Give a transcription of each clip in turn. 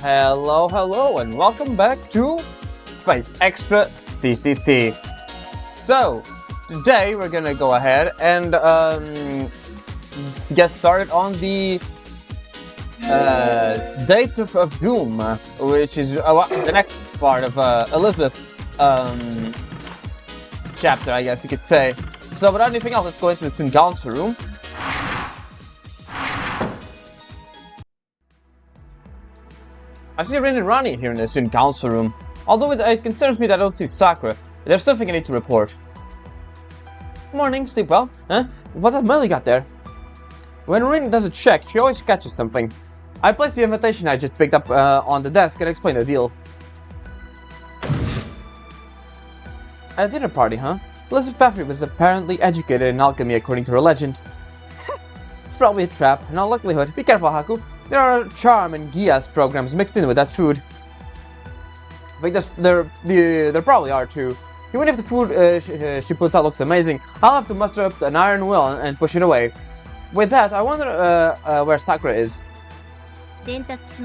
Hello, hello, and welcome back to 5 Extra CCC. So, today we're gonna go ahead and get started on the Date of Doom, which is the next part of Elizabeth's chapter, I guess you could say. So, without anything else, let's go into the St. John's room. I see Rin and Ronnie here in the student council room. Although it concerns me that I don't see Sakura, there's something I need to report. Morning, sleep well? Huh? What the hell you got there? When Rin does a check, she always catches something. I placed the invitation I just picked up on the desk and explained the deal. A dinner party, huh? Elizabeth Bathory was apparently educated in alchemy according to her legend. It's probably a trap. In all likelihood, be careful, Haku. There are charm and Gia's programs mixed in with that food. I think there probably are too. Even if the food she puts out looks amazing, I'll have to muster up an iron will and push it away. With that, I wonder where Sakura is.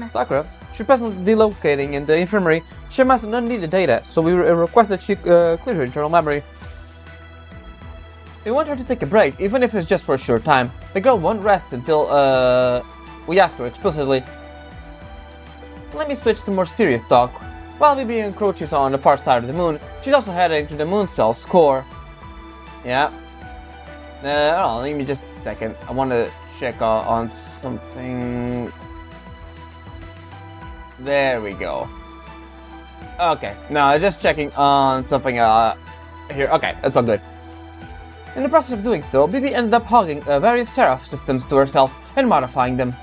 Sakura? She's presently delocating in the infirmary. She must not need the data, so we request that she clear her internal memory. We want her to take a break, even if it's just for a short time. The girl won't rest until we ask her explicitly. Let me switch to more serious talk. While Vivi encroaches on the far side of the moon, she's also heading to the moon cell's core. Yeah. Hold on, give me just a second. I want to check on something. There we go. Okay, no, just checking on something here. Okay, that's all good. In the process of doing so, Vivi ended up hogging various Seraph systems to herself and modifying them.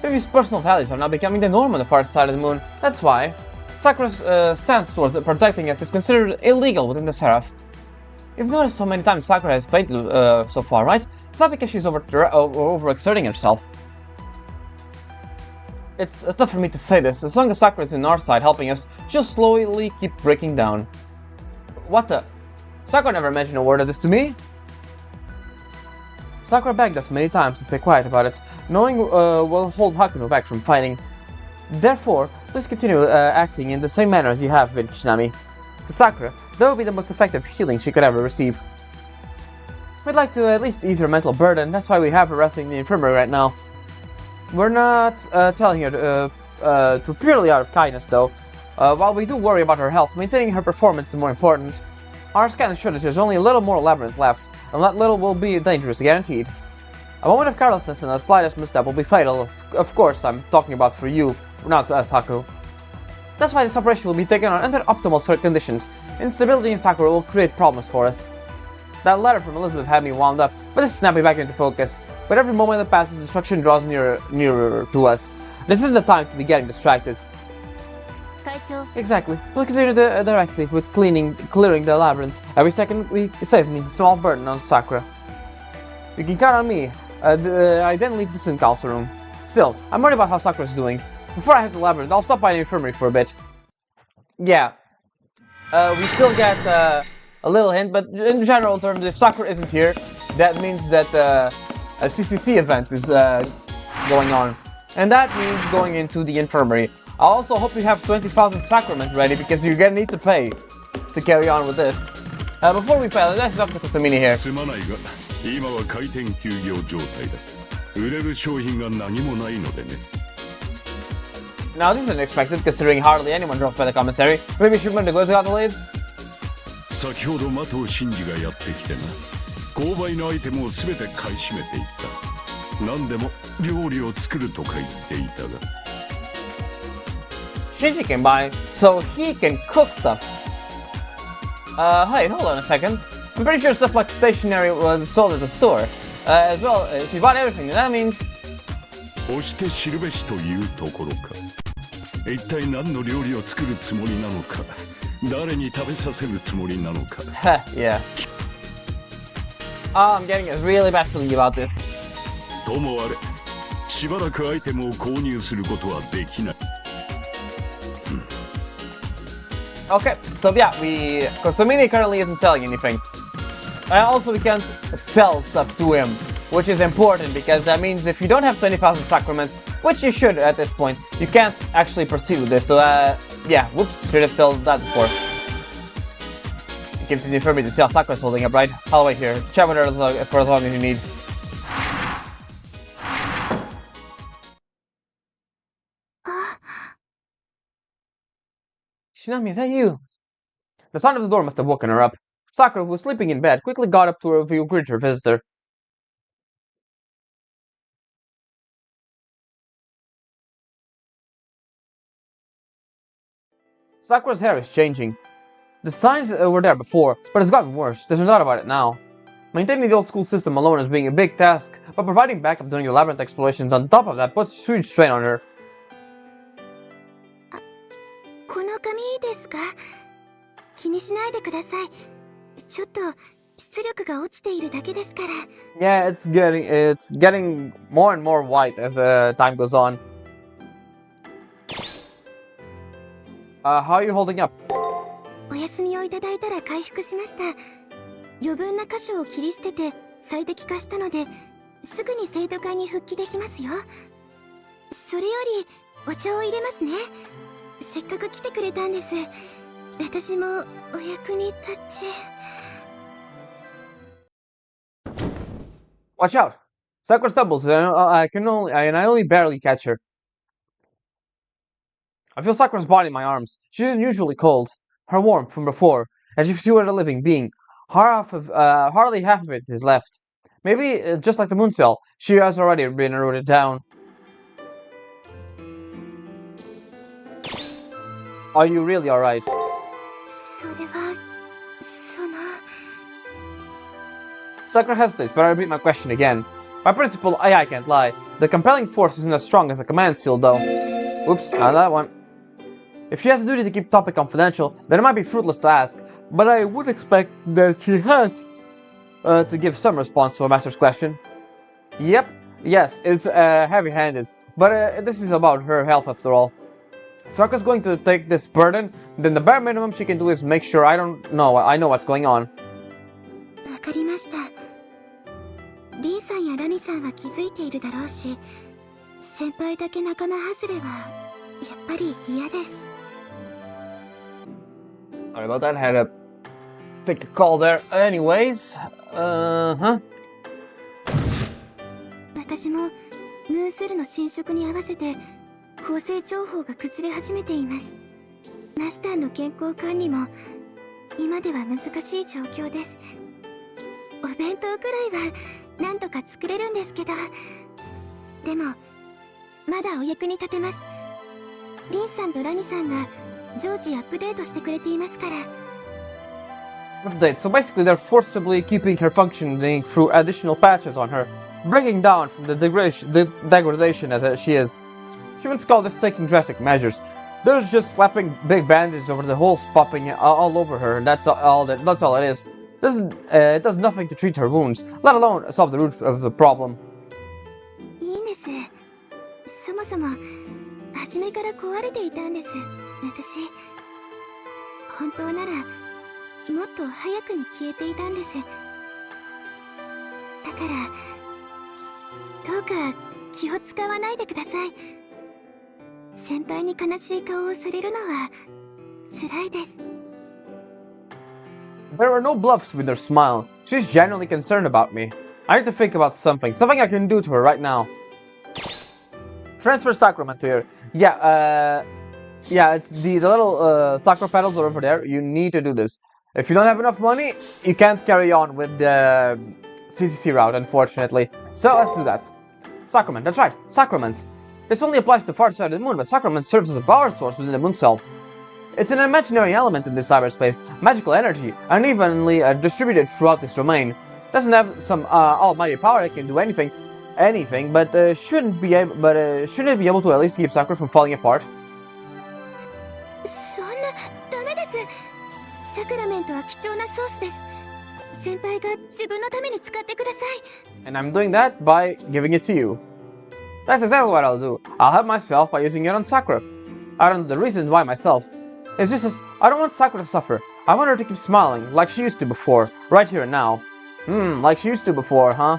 Vivi's personal values are now becoming the norm on the far side of the moon. That's why Sakura's stance towards protecting us is considered illegal within the Seraph. You've noticed so many times Sakura has failed so far, right? It's not because she's overexerting herself. It's tough for me to say this. As long as Sakura's in our side helping us, she'll slowly keep breaking down. What the? Sakura never mentioned a word of this to me. Sakura begged us many times to stay quiet about it, knowing we'll hold Hakuno back from fighting. Therefore, please continue acting in the same manner as you have been, Shinami. To Sakura, that would be the most effective healing she could ever receive. We'd like to at least ease her mental burden, that's why we have her resting in the infirmary right now. We're not telling her to purely out of kindness, though. While we do worry about her health, maintaining her performance is more important. Our scans show that there's only a little more labyrinth left, and that little will be dangerous, guaranteed. A moment of carelessness and the slightest misstep will be fatal. Of course, I'm talking about for you, not us, Haku. That's why this operation will be taken on under optimal conditions. Instability in Sakura will create problems for us. That letter from Elizabeth had me wound up, but it's snapping back into focus. But every moment that passes, destruction draws nearer to us. This isn't the time to be getting distracted. Exactly. We'll continue directly with clearing the labyrinth. Every second we save means a small burden on Sakura. You can count on me. I didn't leave the student council room. Still, I'm worried about how Sakura's doing. Before I head to the labyrinth, I'll stop by the infirmary for a bit. Yeah. We still get a little hint, but in general terms, if Sakura isn't here, that means that a CCC event is going on. And that means going into the infirmary. I also hope you have 20,000 sacrament ready, because you're gonna need to pay to carry on with this. Before we pay, let's talk to Kusamini here. Now this is unexpected, considering hardly anyone dropped by the commissary. Maybe shipment to goods got delayed? Shinji came by, so he can cook stuff. Hey, hold on a second. I'm pretty sure stuff like stationery was sold at the store. As well, if you bought everything, that means... yeah. Oh, I'm getting a really bad feeling about this. Okay, so yeah, Kotsumini currently isn't selling anything. Also, we can't sell stuff to him, which is important because that means if you don't have 20,000 sacraments, which you should at this point. You can't actually proceed with this, so yeah, whoops, should have told that before. You continue for me to see how Sakura's holding up, right? I'll wait here. Chat with her for as long as you need. Shinami, is that you? The sound of the door must have woken her up. Sakura, who was sleeping in bed, quickly got up to her to greet her visitor. Sakura's hair is changing. The signs were there before, but it's gotten worse. There's no doubt about it now. Maintaining the old school system alone is being a big task, but providing backup during your labyrinth explorations on top of that puts huge strain on her. Yeah, it's getting more and more white as time goes on. How are you holding up? お休みをいただいたら回復しました。余分な箇所を切り捨てて最適化したので、すぐに生徒会に復帰できますよ。それよりお茶を入れますね。せっかく来てくれたんです。私もお役に立ち。Watch out! Sakura stumbles, I only barely catch her. I feel Sakura's body in my arms. She isn't usually cold. Her warmth from before, as if she were a living being. Hardly half of it is left. Maybe, just like the moon cell, she has already been eroded down. Are you really alright? Sakura hesitates, but I repeat my question again. By principle, I can't lie. The compelling force isn't as strong as a command seal, though. Oops, not that one. If she has a duty to keep the topic confidential, then it might be fruitless to ask, but I would expect that she has to give some response to a master's question. Yep, yes, it's heavy-handed, but this is about her health after all. If Sakura's going to take this burden, then the bare minimum she can do is make sure I know what's going on. わかりました。リンさんやラニさんは気づいているだろうし、先輩だけ仲間外れはやっぱり嫌です。 Sorry about that, I had to take a call there. Anyways, 私もムーンセルの侵食に合わせて構成情報が崩れ始めています。マスターの健康管理も今では難しい状況です。お弁当くらいはなんとか作れるんですけど、でもまだお役に立てます。リンさんとラニさんが常時アップデートしてくれていますから。 Update. So basically they're forcibly keeping her functioning through additional patches on her, breaking down from the degradation as she is. Humans call this taking drastic measures. They're just slapping big bandages over the holes popping all over her, and that's all it is. It does nothing to treat her wounds, let alone solve the root of the problem. いいんです。そもそも初めから壊れていたんです。私、本当ならもっと早くに消えていたんです。だからどうか気を使わないでください。先輩に悲しい顔をされるのは辛いです。 There are no bluffs with her smile. She's genuinely concerned about me. I need to think about something I can do to her right now. Transfer Sakura to her. Yeah, it's the little Sakura pedals are over there. You need to do this. If you don't have enough money, you can't carry on with the CCC route, unfortunately. So let's do that. Sacrament, that's right, Sacrament. This only applies to the far side of the moon, but Sacrament serves as a power source within the moon cell. It's an imaginary element in this cyberspace, magical energy, unevenly distributed throughout this domain. Doesn't have some almighty power that can do anything, but shouldn't it be able to at least keep Sakura from falling apart? そんなダメです。サクラメントは貴重なソースです。先輩が自分のために使ってください。 And I'm doing that by giving it to you. That's exactly what I'll do. I'll help myself by using it on Sakura. I don't know the reasons why myself. It's just I don't want Sakura to suffer. I want her to keep smiling, like she used to before, right here and now. Like she used to before, huh?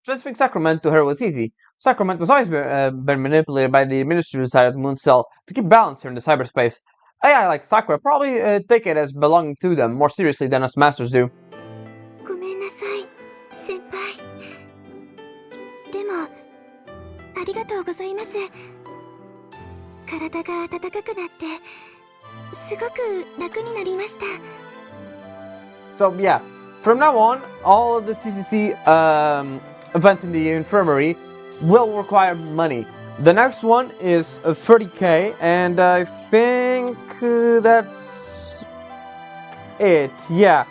Transferring Sacrament to her was easy. Sacrament was always been manipulated by the administrative side of the Moon Cell to keep balance here in the cyberspace. AI like Sakura probably take it as belonging to them more seriously than us masters do. ごめんなさい、先輩。でも、ありがとうございます。体が温かくなって、すごく楽になりました。So yeah, from now on, all of the CCC events in the infirmary will require money. The next one is 30k, and I think that's it. Yeah,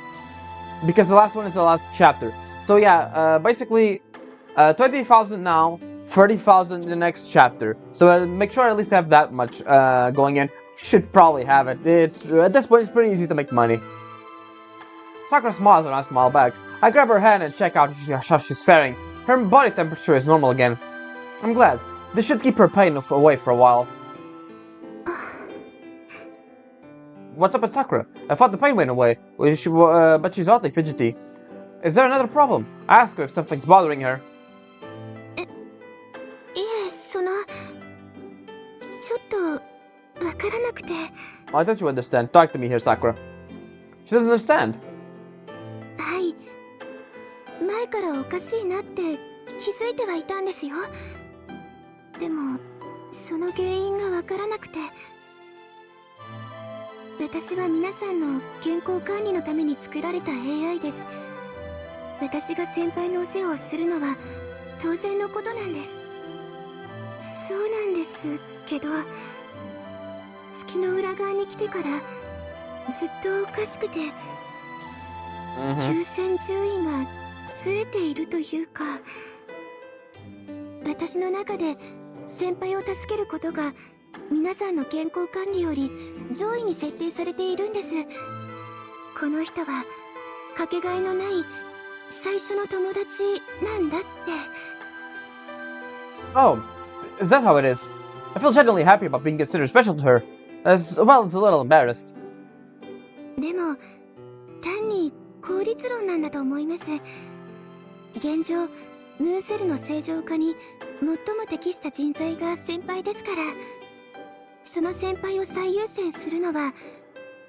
because the last one is the last chapter. So yeah, basically 20,000 now, 30,000 in the next chapter. So make sure at least have that much going in. Should probably have it. It's at this point it's pretty easy to make money. Sakura smiles and I smile back. I grab her hand and check out how she's faring. Her body temperature is normal again. I'm glad. This should keep her pain away for a while. What's up with Sakura? I thought the pain went away, but she's oddly fidgety. Is there another problem? I ask her if something's bothering her. いえ、ちょっとわからなくて。Why don't you understand? Talk to me here, Sakura. She doesn't understand. はい。前からおかしいなって気づいてはいたんですよ。でも、その原因がわからなくて。私は皆さんの健康管理のために作られた AI です。私が先輩のお世話をするのは当然のことなんです。そうなんですけど、月の裏側に来てからずっとおかしくて、優先順位がずれているというか、私の中で先輩を助けることが皆さんの健康管理より上位に設定されているんです。この人はかけがえのない最初の友達なんだって。Oh, is that how it is? I feel genuinely happy about being considered special to her, as well as a little embarrassed. でも単に効率論なんだと思います。現状ムーンセルの正常化に最も適した人材が先輩ですから、その先輩を最優先するのは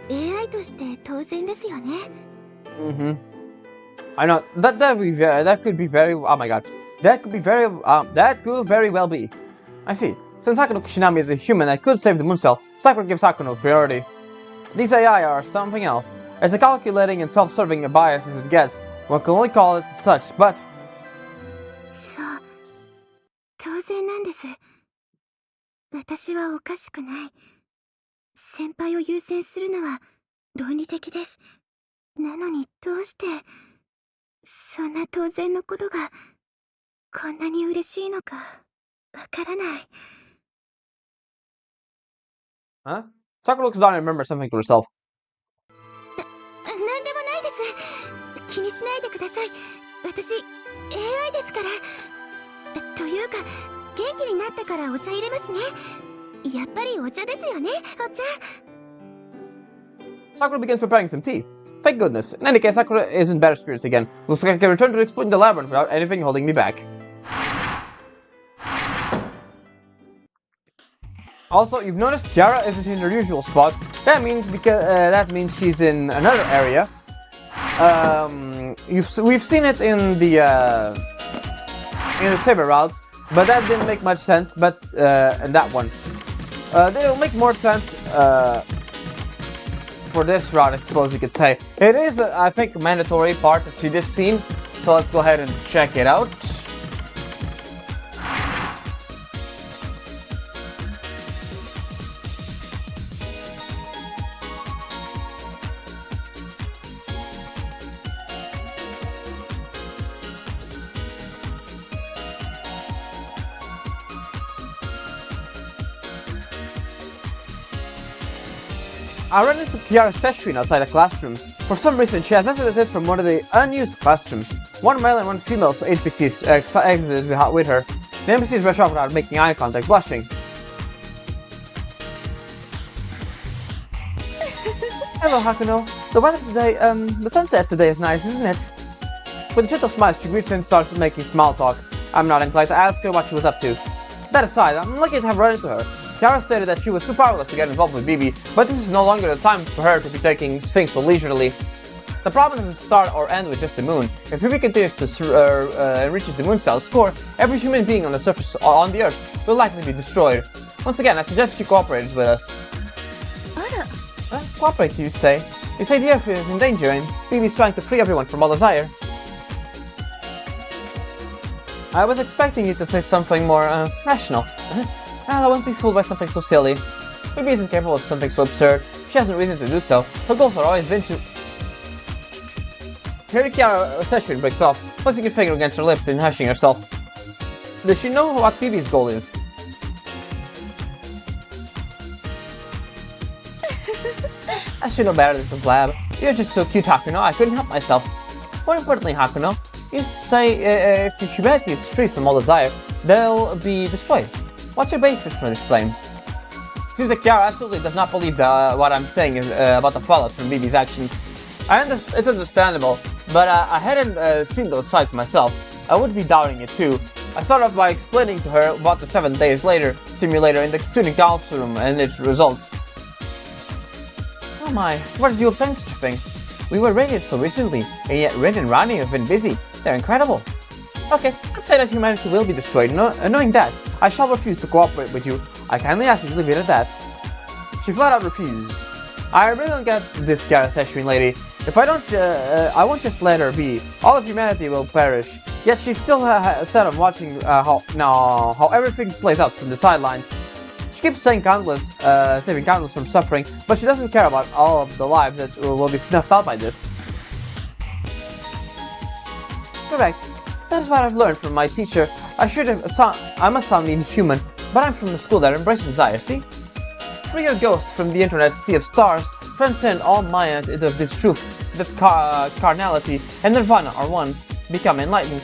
AI として当然ですよね。I know that could be very. Oh my god, that could very well be. I see. Since Hakuno Kishinami is a human that could save the Moon Cell, Sakura gives Hakuno priority. These AI are something else. As a calculating and self-serving a bias as it gets, one can only call it such, but... そう、当然なんです。私はおかしくない。先輩を優先するのは論理的です。なのにどうして、そんな当然のことがこんなに嬉しいのかわからない。Huh? Sakura looks down and remembers something to herself. なんでもないです。気にしないでください。私 AI ですから。というか元気になったからお茶入れますね。やっぱりお茶ですよね、お茶。Sakura begins preparing some tea. Thank goodness. In any case, Sakura is in better spirits again. Looks like I can return to exploring the labyrinth without anything holding me back. Also, you've noticed Kiara isn't in her usual spot. That means she's in another area. We've seen it in the saber route, but that didn't make much sense. But in that one, they'll make more sense for this route, I suppose you could say. It is, I think, a mandatory part to see this scene. So let's go ahead and check it out. I ran into Kiara's test screen outside the classrooms. For some reason, she has exited from one of the unused classrooms. One male and one female HPCs exited with her. The NPCs rush off without making eye contact, blushing. Hello, Hakuno. The weather today, the sunset today is nice, isn't it? With a gentle smile, she greets and starts making small talk. I'm not inclined to ask her what she was up to. That aside, I'm lucky to have run into her. Kiara stated that she was too powerless to get involved with Bibi, but this is no longer the time for her to be taking things so leisurely. The problem doesn't start or end with just the moon. If Bibi continues to reaches the moon cell score, every human being on the surface on the Earth will likely be destroyed. Once again, I suggest she cooperates with us. Cooperate, you say? You say the Earth is in danger and Bibi is trying to free everyone from all desire. I was expecting you to say something more rational. I won't be fooled by something so silly. Bibi isn't capable of something so absurd. She has no reason to do so. Her goals are always been to... Here Kiara's session breaks off, placing her finger against her lips and hushing herself. Does she know what Bibi's goal is? I should know better than to blab. You're just so cute, Hakuno. I couldn't help myself. More importantly, Hakuno, you say if humanity is free from all desire, they'll be destroyed. What's your basis for this claim? Seems like Kiara absolutely does not believe what I'm saying is, about the fallout from Bibi's actions. It's understandable, but I hadn't seen those sites myself. I would be doubting it too. I started off by explaining to her about the 7 days later simulator in the student council room and its results. Oh my, where did you obtain such a thing? We were raided so recently, and yet Rin and Rani have been busy. They're incredible. Okay, let's say that humanity will be destroyed. Knowing that, I shall refuse to cooperate with you. I kindly ask you to leave it at that. She flat out refused. I really don't get this Sesshin lady. If I don't, I won't just let her be. All of humanity will perish. Yet she's still set on watching how everything plays out from the sidelines. She keeps saying saving countless from suffering, but she doesn't care about all of the lives that will be snuffed out by this. Correct. That is what I've learned from my teacher. I must sound inhuman, but I'm from a school that embraces desire, see? Free your ghost from the internet's sea of stars, transcend all Maya into this truth, that carnality and nirvana are one, become enlightened.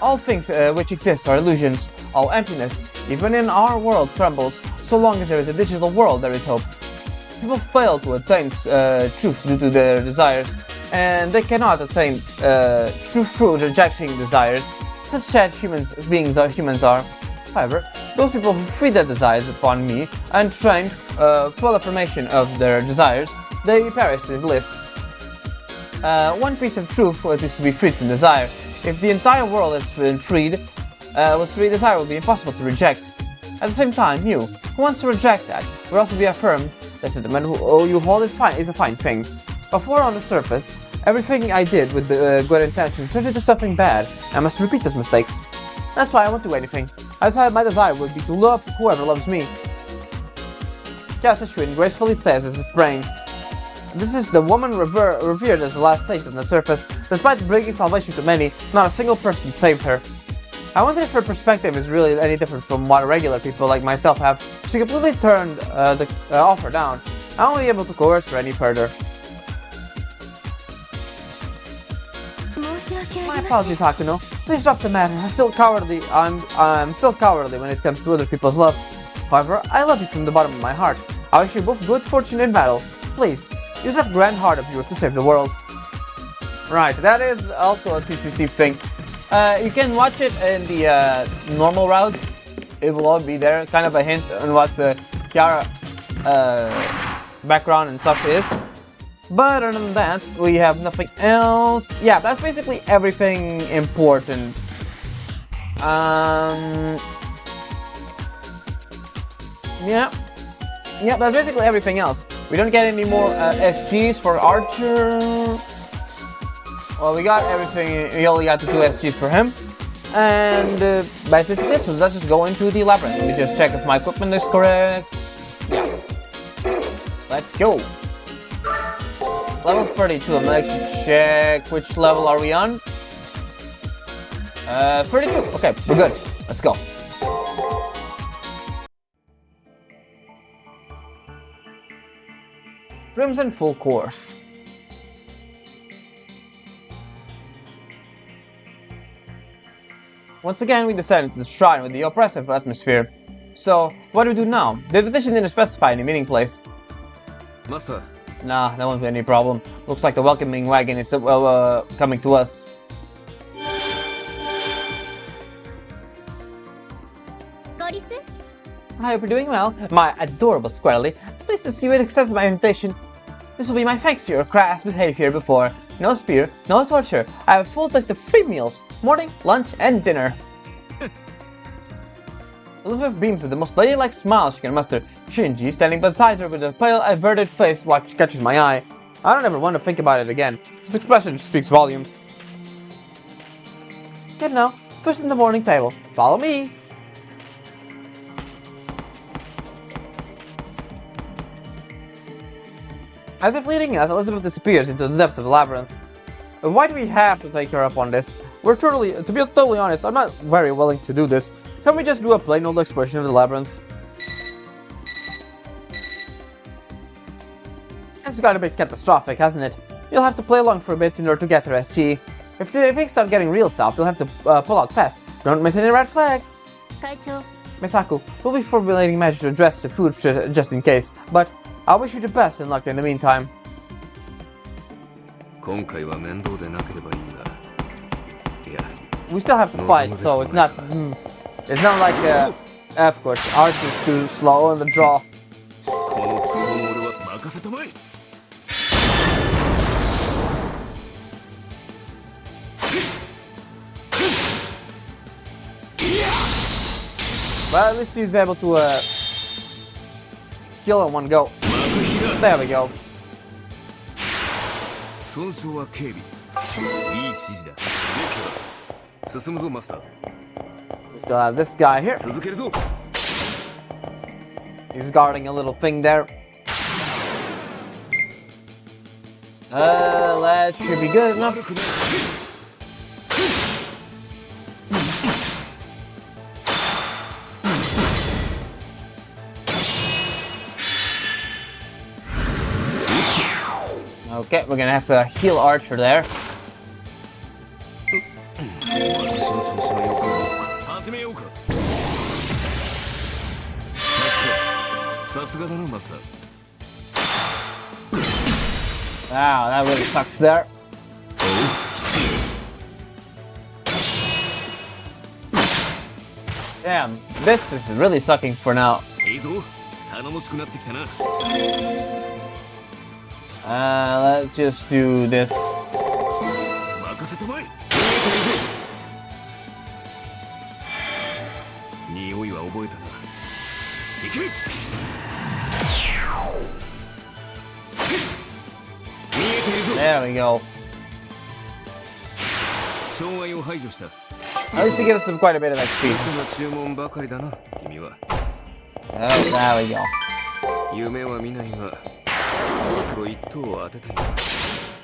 All things which exist are illusions, all emptiness, even in our world, crumbles. So long as there is a digital world, there is hope. People fail to attain truth due to their desires, and they cannot attain truth through rejecting desires. Such sad humans are. However, those people who free their desires upon me and trained full affirmation of their desires, they perish in bliss. One piece of truth is to be freed from desire. If the entire world has been freed, desire will be impossible to reject. At the same time, you, who wants to reject that, will also be affirmed that the man who you hold is a fine thing. Before on the surface, everything I did with the good intention turned into something bad. I must repeat those mistakes. That's why I won't do anything. I decided my desire would be to love whoever loves me. Sesshin gracefully says as if praying. This is the woman revered as the last saint on the surface. Despite bringing salvation to many, not a single person saved her. I wonder if her perspective is really any different from what regular people like myself have. She completely turned the offer down. I won't be able to coerce her any further. My apologies, Hakuno. Please drop the matter. I'm still cowardly when it comes to other people's love. However, I love you from the bottom of my heart. I wish you both good fortune in battle. Please, use that grand heart of yours to save the world. Right, that is also a CCC thing. You can watch it in the normal routes. It will all be there. Kind of a hint on what Kiara background and stuff is. But other than that, we have nothing else. Yeah, that's basically everything important. Yeah, that's basically everything else. We don't get any more SGs for Archer. Well, we got everything. We only got the 2 SGs for him. And that's basically it. So let's just go into the labyrinth. Let me just check if my equipment is correct. Yeah. Let's go. Level 32. I'm going to check which level are we on. 32. Okay, we're good. Let's go. Crimson full course. Once again, we descended to the shrine with the oppressive atmosphere. So, what do we do now? The petition didn't specify any meeting place. Master. Nah, that won't be any problem. Looks like the welcoming wagon is coming to us. I hope you're doing well. My adorable Squirrely. Pleased to see you accepted my invitation. This will be my thanks to your crass behavior before. No spear, no torture. I have a full list of free meals. Morning, lunch, and dinner. Elizabeth beams with the most ladylike smile she can muster. Shinji, standing beside her with a pale, averted face, catches my eye. I don't ever want to think about it again. His expression speaks volumes. Get now, first in the morning table. Follow me. As if leading us, Elizabeth disappears into the depths of the labyrinth. Why do we have to take her up on this? To be totally honest, I'm not very willing to do this. Can we just do a plain old exploration of the labyrinth? It's gotta be catastrophic, hasn't it? You'll have to play along for a bit in order to get her SG. If things start getting real south, you'll have to pull out fast. Don't miss any red flags. Kaicho. Misaku, we'll be formulating measures to address the food just in case, but I wish you the best and luck in the meantime. We still have to fight, so it's not like of course, ours is too slow on the draw. Well, at least he's able to kill in one go. There we go. We still have this guy here. He's guarding a little thing there. That should be good enough. Okay, we're gonna have to heal Archer there. Wow, that really sucks there. Damn, this is really sucking for now. Let's just do this. There we go. At least to give us quite a bit of XP. Oh, there we go.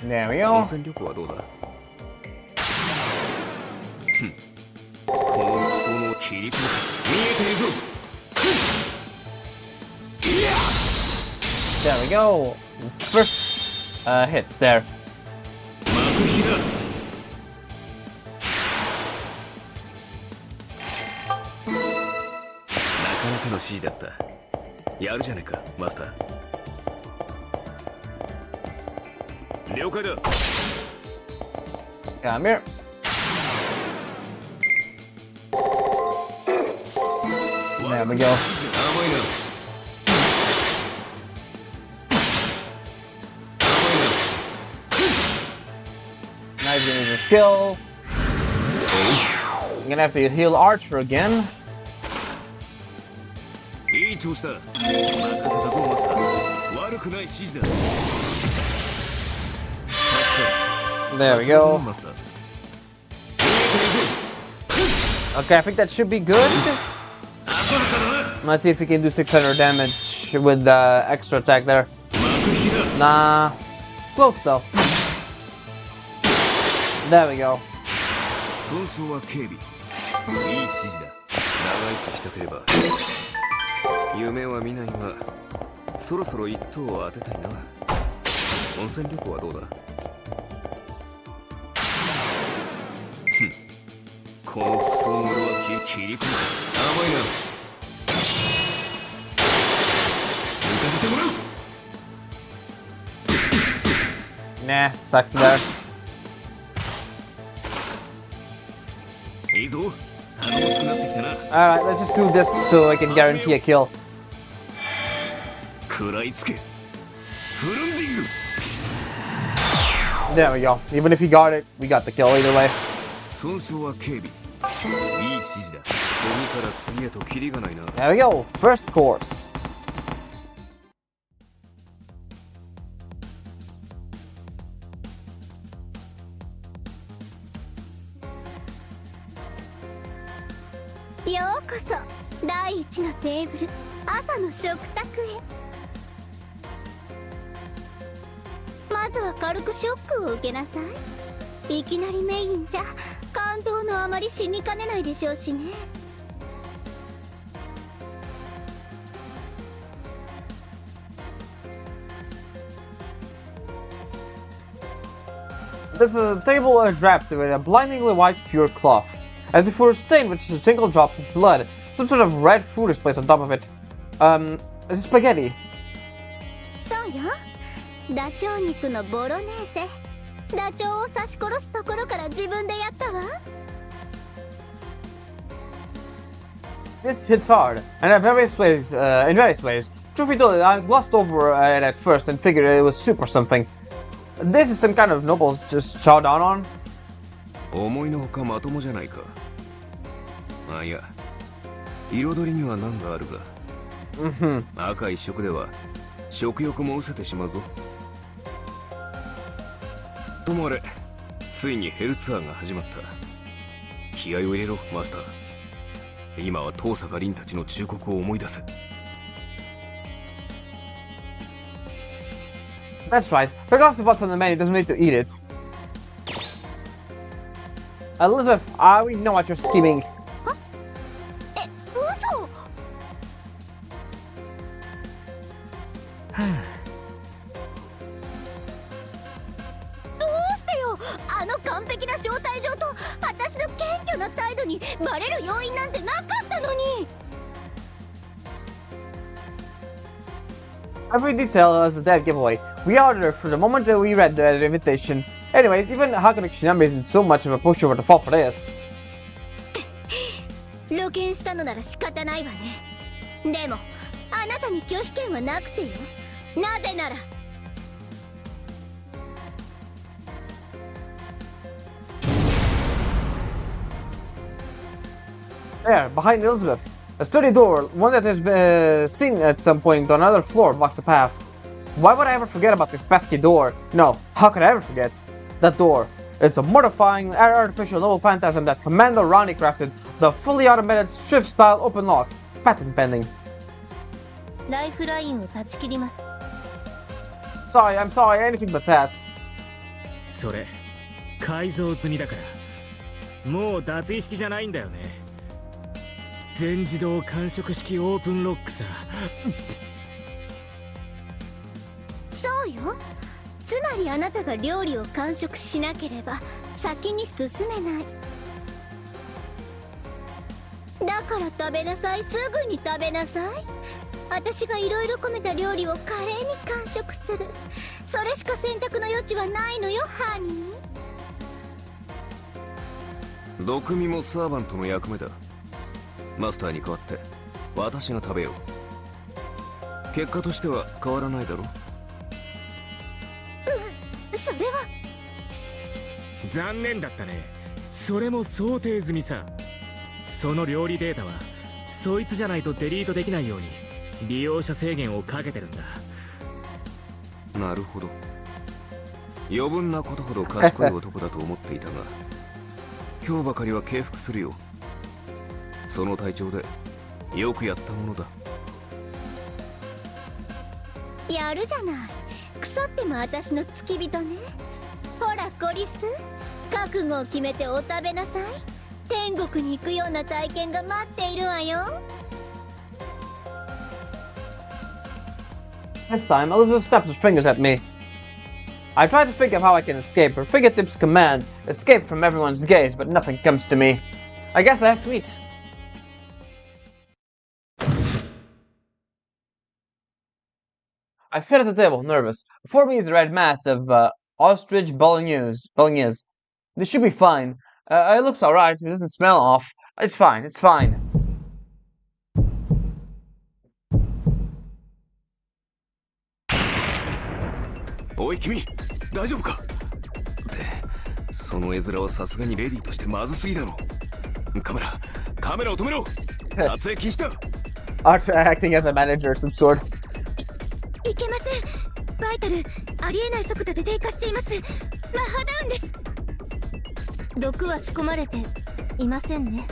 There we go. There we go. First hits there. Come here. There we go. Now he's gonna use a skill. I'm gonna have to heal Archer again. There we go. Okay, I think that should be good. Let's see if we can do 600 damage with the extra attack there. Nah. Close though. There we go. Nah, sucks there. Alright, let's just do this so I can guarantee a kill. There we go. Even if he got it, we got the kill either way. There we go. First course.第1のテーブル、朝の食卓へ。まずは軽くショックを受けなさい。いきなりメインじゃ感動のあまり死にかねないでしょうしね。This table is wrapped with a blindingly white pure cloth, as if it were stained with just a single drop of blood. Some sort of red food is placed on top of it. Is it spaghetti? そうよ。ダチョウ肉のボロネーゼ。ダチョウを刺し殺すところから自分でやったわ。This hits hard, and in various ways. Truth be told, I glossed over it at first and figured it was soup or something. This is some kind of nobles just chow down on. 思いのほかまともじゃないか。あ、いや、彩りには難があるが、赤一色では食欲も失せてしまうぞ。ともあれ、ついにヘルツアーが始まった。気合を入れろ、マスター。今は遠坂凛たちの忠告を思い出せ。That's right. Regardless of what's on the menu, doesn't need to eat it. Elizabeth, we know what you're scheming. 嘘。どうしてよ。あの完璧な招待状と私の謙虚な態度にバレる要因なんてなかったのに。Every detail is a dead giveaway. We ordered for the moment that we read the invitation. Anyways, even Hakuno Kishinami isn't so much of a pushover to fall for this. 露見したのなら仕方ないわね。でもあなたに拒否権はなくてよ。なぜなら。There, behind Elizabeth. A sturdy door, one that has been seen at some point on another floor, blocks the path. Why would I ever forget about this pesky door? No, how could I ever forget? That door. It's a mortifying, artificial noble phantasm that Commander Ronnie crafted. The fully automated strip-style open lock. Patent pending. ライフラインを断ち切ります。Sorry, I'm sorry, anything but that. それ、改造済みだから。もう脱衣式じゃないんだよね。全自動完食式オープンロックさ。そうよ。つまりあなたが料理を完食しなければ先に進めない。だから食べなさい。すぐに食べなさい。私がいろいろ込めた料理を華麗に完食する。それしか選択の余地はないのよ、ハニー。毒味もサーバントの役目だ。マスターに代わって私が食べよう。結果としては変わらないだろ。それは残念だったね。それも想定済みさ。その料理データはそいつじゃないとデリートできないように利用者制限をかけてるんだ。なるほど。余分なことほど賢い男だと思っていたが、今日ばかりは敬服するよ。その体調でよくやったものだ。やるじゃない。腐っても私の付き人ね。ほらコリス、覚悟を決めてお食べなさい。天国に行くような体験が待っているわよ。This time, Elizabeth snaps her fingers at me. I try to think of how I can escape. Her fingertips command escape from everyone's gaze, but nothing comes to me. I guess I have to eat. I sit at the table, nervous. Before me is a red mass of ostrich bolognese. This should be fine. It looks alright. It doesn't smell off. It's fine, it's fine. おい君、大丈夫か？で、その絵面はさすがにレディーとしてまずすぎだろ。カメラを止めろ。撮影禁止だ。Archer acting as a manager of some sort. いけません。バイタルありえない速度で低下しています。マッハダウンです。毒は仕込まれていませんね。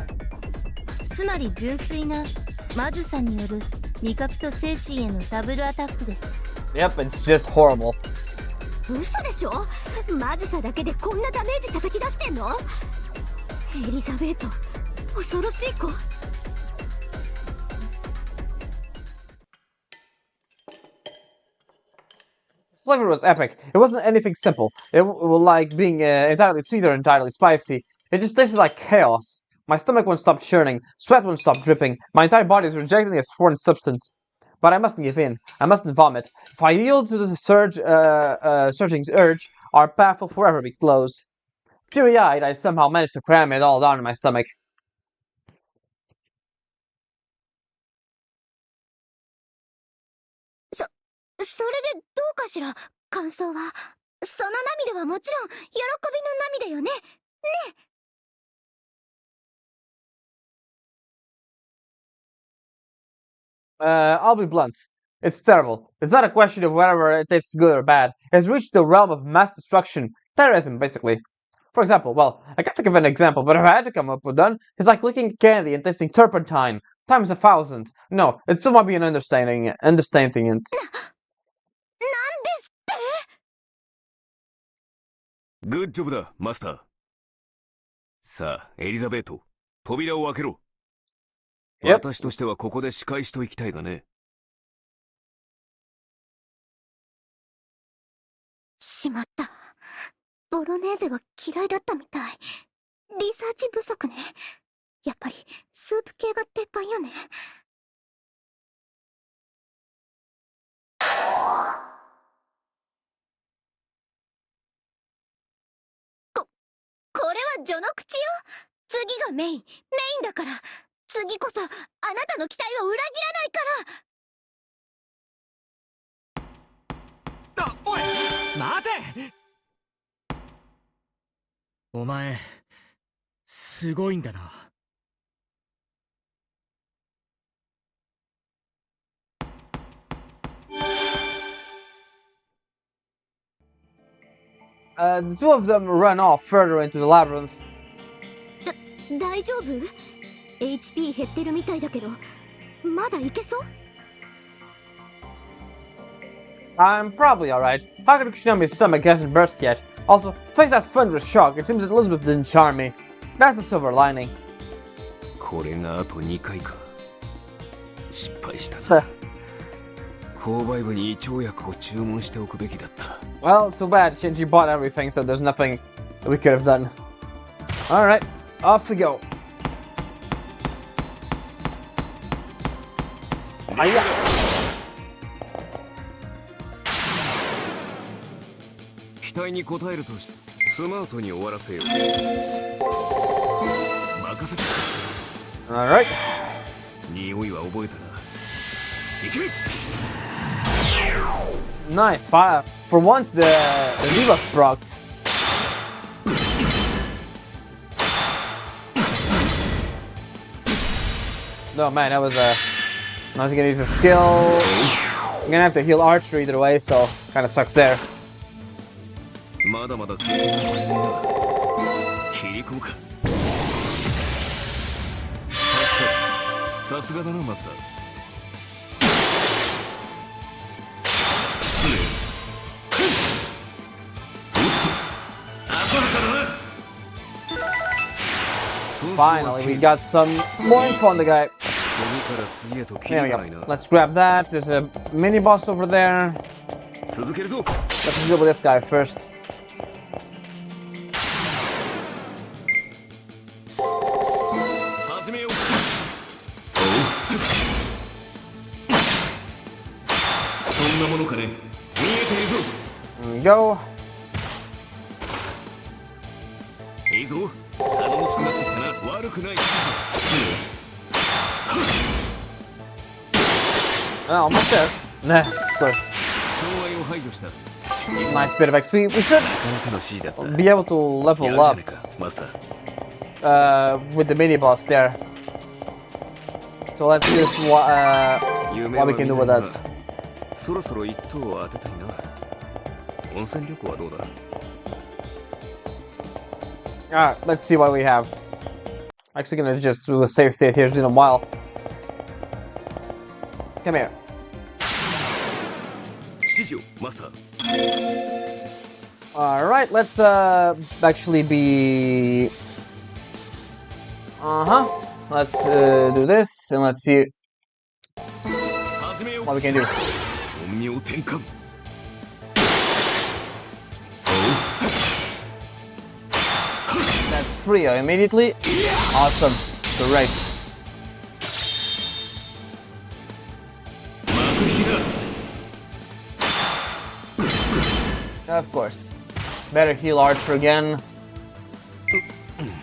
つまり純粋なマズサによる味覚と精神へのダブルアタックです。 Yep, it's just horrible. 嘘でしょ。マズサだけでこんなダメージ叩き出してんの。エリザベート、恐ろしい子。Flavor was epic. It wasn't anything simple. It was like being entirely sweet or entirely spicy. It just tasted like chaos. My stomach won't stop churning, sweat won't stop dripping, my entire body is rejecting this foreign substance. But I mustn't give in. I mustn't vomit. If I yield to the surging urge, our path will forever be closed. Teary-eyed, I somehow managed to cram it all down in my stomach. それでどうかしら。感想はその涙はもちろん喜びの涙よね。ね。I'll be blunt. It's terrible. It's not a question of whether it tastes good or bad. It's reached the realm of mass destruction. Terrorism, basically. For example, well, I can't think of an example, but if I had to come up with one, it's like licking candy and tasting turpentine. Times 1,000. No, it's somewhat be an understanding it. なんですって。グッジョブだ、マスター。さあ、エリザベート、扉を開けろ。Yep. 私としてはここで仕返しと行きたいがね。しまった。ボロネーゼは嫌いだったみたい。リサーチ不足ね。やっぱりスープ系が鉄板よね。これは序の口よ。次がメインだから。次こそあなたの期待を裏切らないから。あ、おい待て。お前すごいんだな。The two of them run off further into the labyrinth. 大丈夫？ HP 減ってるみたいだけど、まだいけそう？ I'm probably alright. Hakuto Kushinami's stomach hasn't burst yet. Also, face that thunderous shock, it seems that Elizabeth didn't charm me. That's the silver lining. これがあと2回か。失敗したな。 So, 購買部に胃腸薬を注文しておくべきだった。well, too bad. Shinji bought everything, so there's nothing we could have done. Alright, off we go. Hiya. 期待に応えるとしてスマートに終わらせよう。任せて。Alright. 匂いは覚えたな。行け。 Nice. For once, the debuff procced. No, man, that was a... I was gonna use a skill. I'm gonna have to heal archer either way, so kind of sucks there. まだまだ切り込むか。さすがだなマスター。Finally, we got some more info on the guy. There we go. Let's grab that. There's a mini boss over there. Let's deal with this guy first. There we go. いいぞ。頼もしくなってきたな。悪くない。 Oh, almost there. Nah, of course. 障害を排除した。 Nice bit of XP. We should なかなかの指示だった。 be able to や level るじゃ up ねえか、マスター。 with the mini boss there. So let's see what we can do with that. そろそろ一等を当てたいな。温泉旅行はどうだ。 Alright, let's see what we have. Actually gonna just do a save state here in a while. Come here. 指示を、マスター。 Alright, let's actually be... Let's do this and let's see 始めよう。 what we can do. 陰陽転換。 That's free immediately. Awesome. Great. 幕引きだ。 Of course. Better heal Archer again.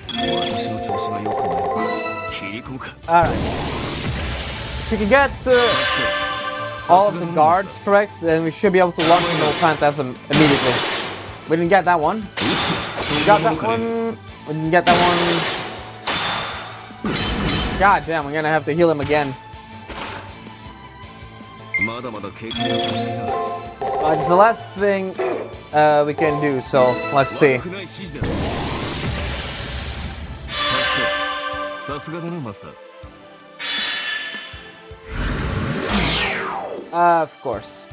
私の調子が良くない。切り込むか。 Alright. If we can get all of the guards correct, then we should be able to launch no Phantasm immediately. We didn't get that one. We got that one. We didn't get that one. God damn, we're gonna have to heal him again. まだまだ経験が足りないな。 It's the last thing we can do, so let's see. 悪くない指示だ。さすがだな、マスター。 Of course.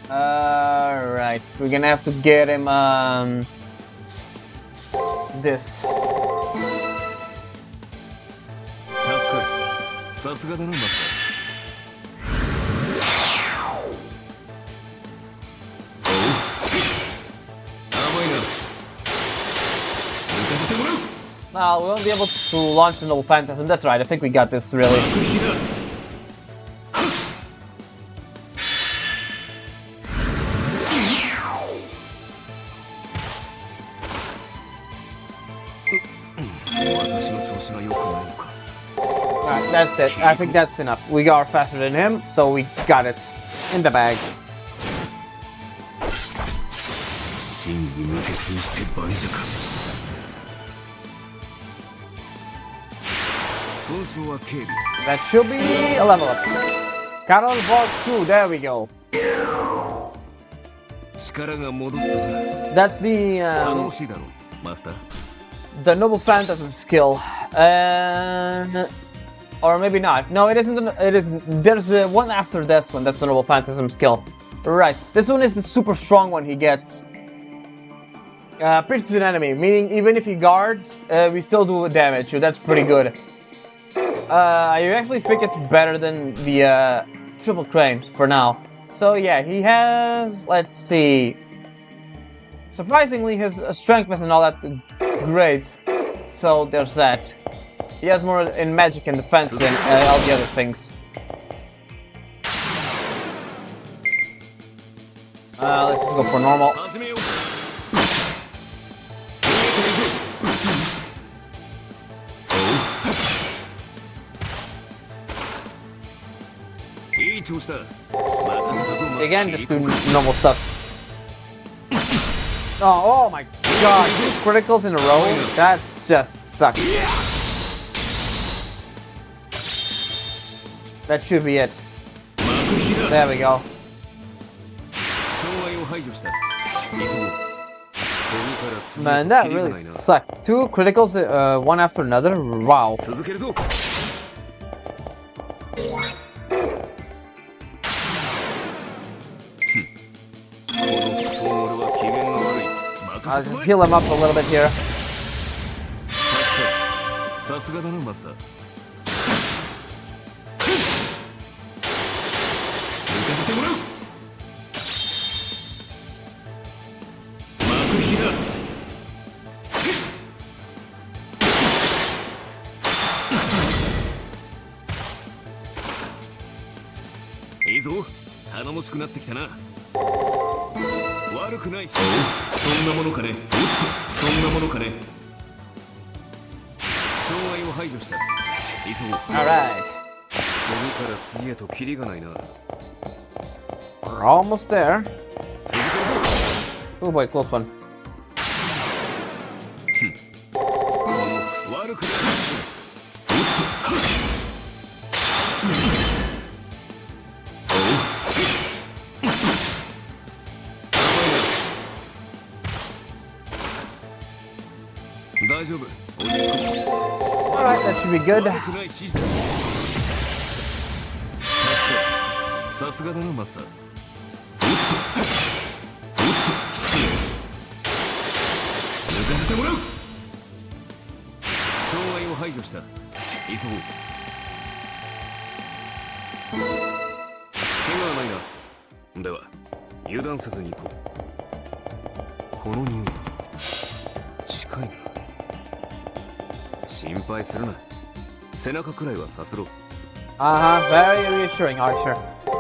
Alright, we're gonna have to get him this. さすがだな、マスター。甘いな。浮かせてもらう。 No, we won't be able to launch the Noble Phantasm. That's right, I think we got this really. 幕引きだ。 私の調子が良くないのか。 Alright, that's it. I think that's enough. We are faster than him, so we got it in the bag. 真に無欠にして盤石か。総称は警備。 That should be a level up. Cattle Vault 2, there we go. 力が戻ったな。 That's the 楽しいだろう、マスター。 the Noble Phantasm skill. Or maybe not. No, it isn't. It isn't. There's one after this one. That's the Noble Phantasm skill. Right. This one is the super strong one he gets. Pierces an enemy, meaning even if he guards, we still do damage. So that's pretty good. I actually think it's better than the triple crane for now. So yeah, he has. Let's see. Surprisingly, his strength isn't all that great. So there's that. He has more in magic and defense than all the other things. Let's just go for normal. 始めよう。いい調子だ。任せたぞ、マスター。 Again, just do normal stuff. Oh my god, 2 criticals in a row? That just sucks. That should be it. There we go. 障害を排除した。急ごう。 Man, that really sucked. 2 criticals, one after another? Wow. 続けるぞ。 I'll just heal him up a little bit here. さすがだな、マスター。浮かせてもらう。幕引きだ。いいぞ、頼もしくなってきたな。悪くないし、そんなものかね。そんなものかね。障害を排除した。いいぞ。 Alright. 次から次へとキリがないな。 We're almost there. 続けるぞ。 Oh boy, close one. 悪くない。 大丈夫。 Alright, that should be good. 悪くない指示だ。さすがだな、マスター。抜かせてもらう。障害を排除した。急ごう。怪我はないな。では油断せずに行こう。この匂い近いな。心配するな。背中くらいはさすろう。 Very reassuring, Archer.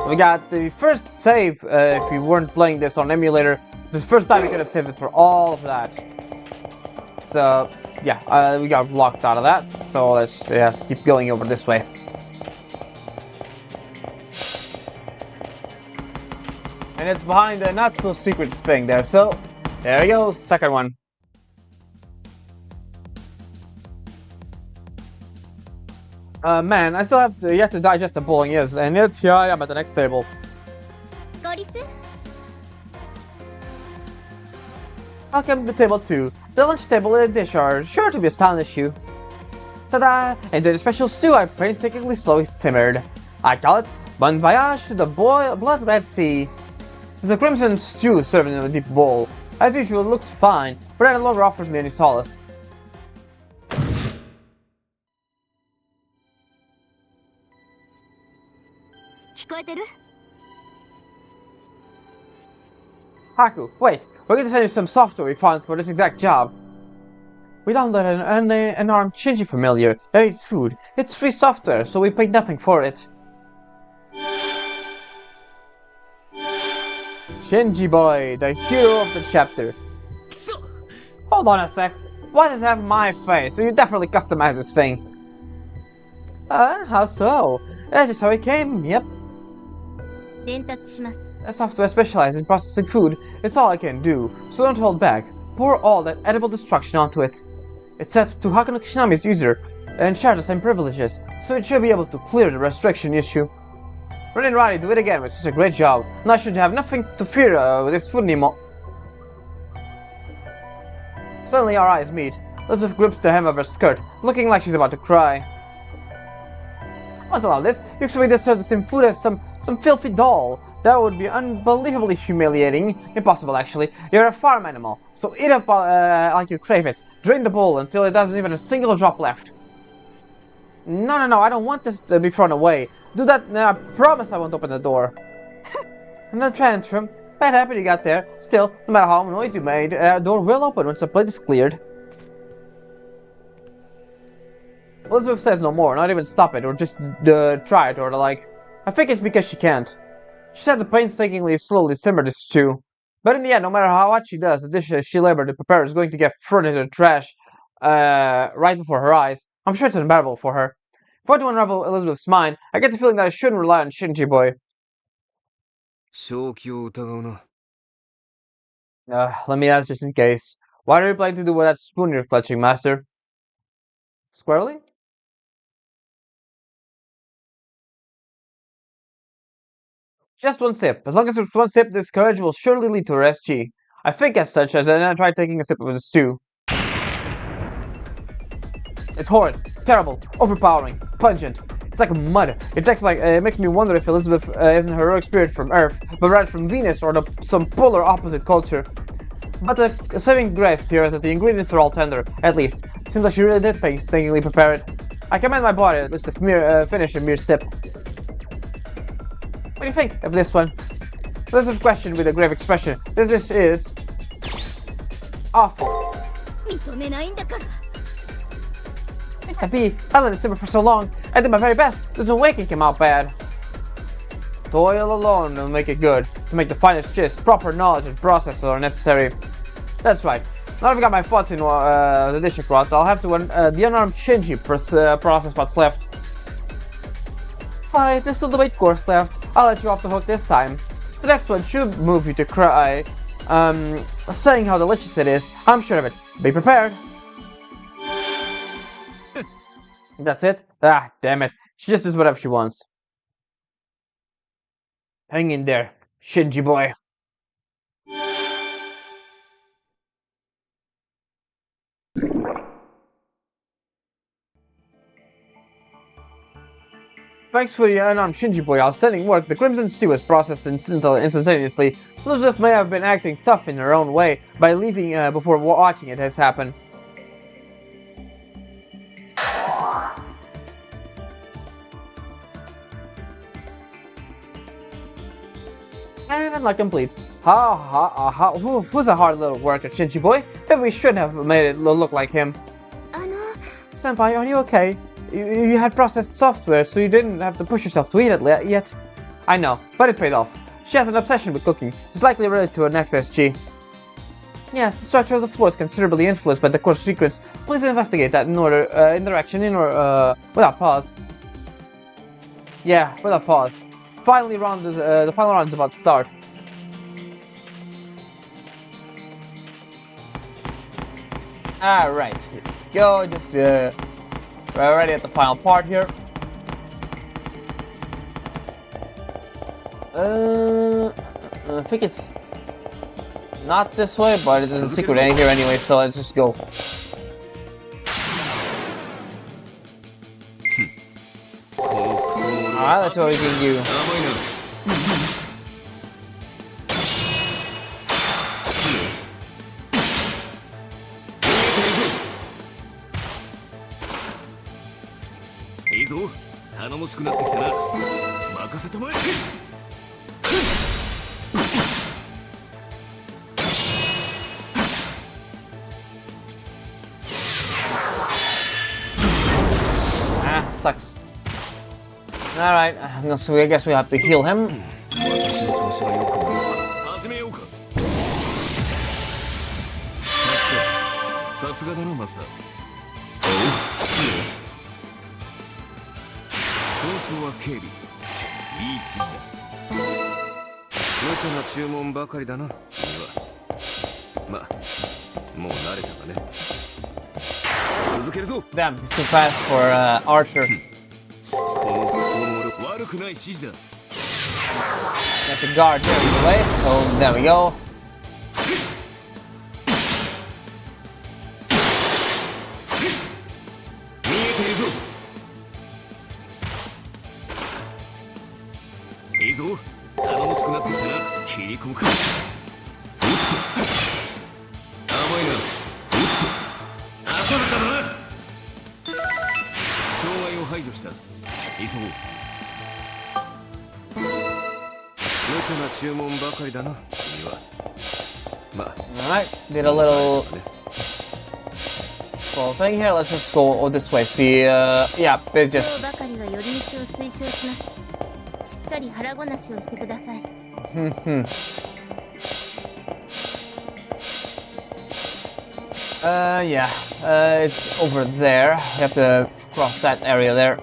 We got the first save if we weren't playing this on emulator. The first time we could have saved it for all of that. So, yeah, we got locked out of that. So let's keep going over this way. And it's behind a not so secret thing there. So, there we go, second one. Man, I still have yet to digest the bolognese, and yet here I am at the next table. Welcome to table 2. The lunch table and the dish are sure to astonish you. Ta-da! Enjoy the special stew I painstakingly slowly simmered. I call it Bon Voyage to the Blood Red Sea. It's a crimson stew served in a deep bowl. As usual, it looks fine, but it no longer offers me any solace. Haku, wait, we're going to send you some software we found for this exact job. We downloaded an unarmed Shinji familiar that eats food. It's free software, so we paid nothing for it. Shinji boy, the hero of the chapter. Hold on a sec. Why does it have my face? So you definitely customized this thing. How so? That's just how it came, yep. The software specializes in processing food. It's all I can do, so don't hold back. Pour all that edible destruction onto it. It's set to Hakuno Kishinami's user and shares the same privileges, so it should be able to clear the restriction issue. Ren and Riley do it again, which is a great job, and I should have nothing to fear with this food anymore. Suddenly our eyes meet. Elizabeth grips the hem of her skirt, looking like she's about to cry. Don't allow this. You expect to serve the same food as some filthy doll. That would be unbelievably humiliating. Impossible, actually. You're a farm animal, so eat up like you crave it. Drain the bowl until it doesn't even a single drop left. No, I don't want this to be thrown away. Do that and I promise I won't open the door. And then tantrum. Bad habit you got there. Still, no matter how much noise you made, the door will open once the plate is cleared. Elizabeth says no more, not even stop it, or just try it, or the like. I think it's because she can't. She said the painstakingly slowly simmered the stew. But in the end, no matter how much she does, the dish she labored to prepare is going to get thrown into the trash right before her eyes. I'm sure it's unbearable for her. For to unravel Elizabeth's mind, I get the feeling that I shouldn't rely on Shinji boy. Let me ask just in case. What are you planning to do with that spoon you're clutching, Master? Squarely? Just one sip. As long as it's one sip, this courage will surely lead to her SG. I think as such, as I tried taking a sip of the stew. It's horrid, terrible, overpowering, pungent. It's like mud. It makes me wonder if Elizabeth isn't a heroic spirit from Earth, but rather from Venus or some polar opposite culture. But the saving grace here is that the ingredients are all tender, at least. Seems like she really did painstakingly prepare it. I commend my body at least to finish a mere sip. What do you think of this one? Elizabeth questioned with a grave expression. This is awful. It can't be. I let it simmer for so long. I did my very best. There's no way it came out bad. Toil alone will make it good. To make the finest gist, proper knowledge and process are necessary. That's right. Now I've got my thoughts in the dish across, I'll have to the unarmed Shinji process what's left. Fine, there's still the weight course left. I'll let you off the hook this time. The next one should move you to cry. Saying how delicious it is, I'm sure of it. Be prepared. That's it? Ah, damn it. She just does whatever she wants. Hang in there, Shinji boy. Thanks for the unarmed Shinji boy, outstanding work. The Crimson Stew was processed instantaneously. Elizabeth may have been acting tough in her own way by leaving before watching it has happened. And unlock complete. Who's a hard little worker, Shinji boy? Maybe we shouldn't have made it look like him. Senpai, are you okay? You had processed software, so you didn't have to push yourself to eat it yet. I know, but it paid off. She has an obsession with cooking. It's likely related to her next SG. Yes, the structure of the floor is considerably influenced by the course secrets. Please investigate that without pause. Yeah, without pause. The final round is about to start. Alright, here we go. Just we're already at the final part here. I think it's not this way, but it is a secret end here anyway, so let's just go. Alright, let's see what we can do. Sucks. Alright, so I guess we have to heal him. Damn, he's too fast for Archer. Got the guard here in the way, so there we go. Alright, did a little thing here. Let's just go this way. See, yeah, it's just. Yeah, it's over there. You have to cross that area there.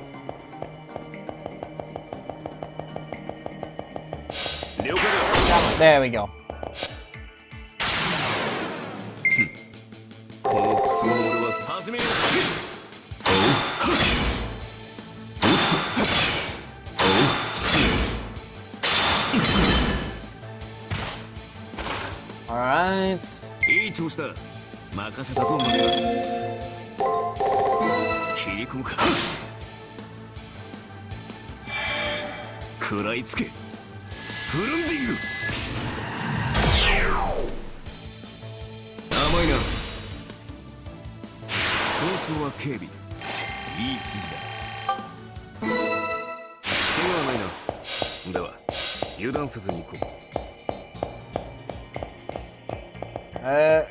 There we go. Alright.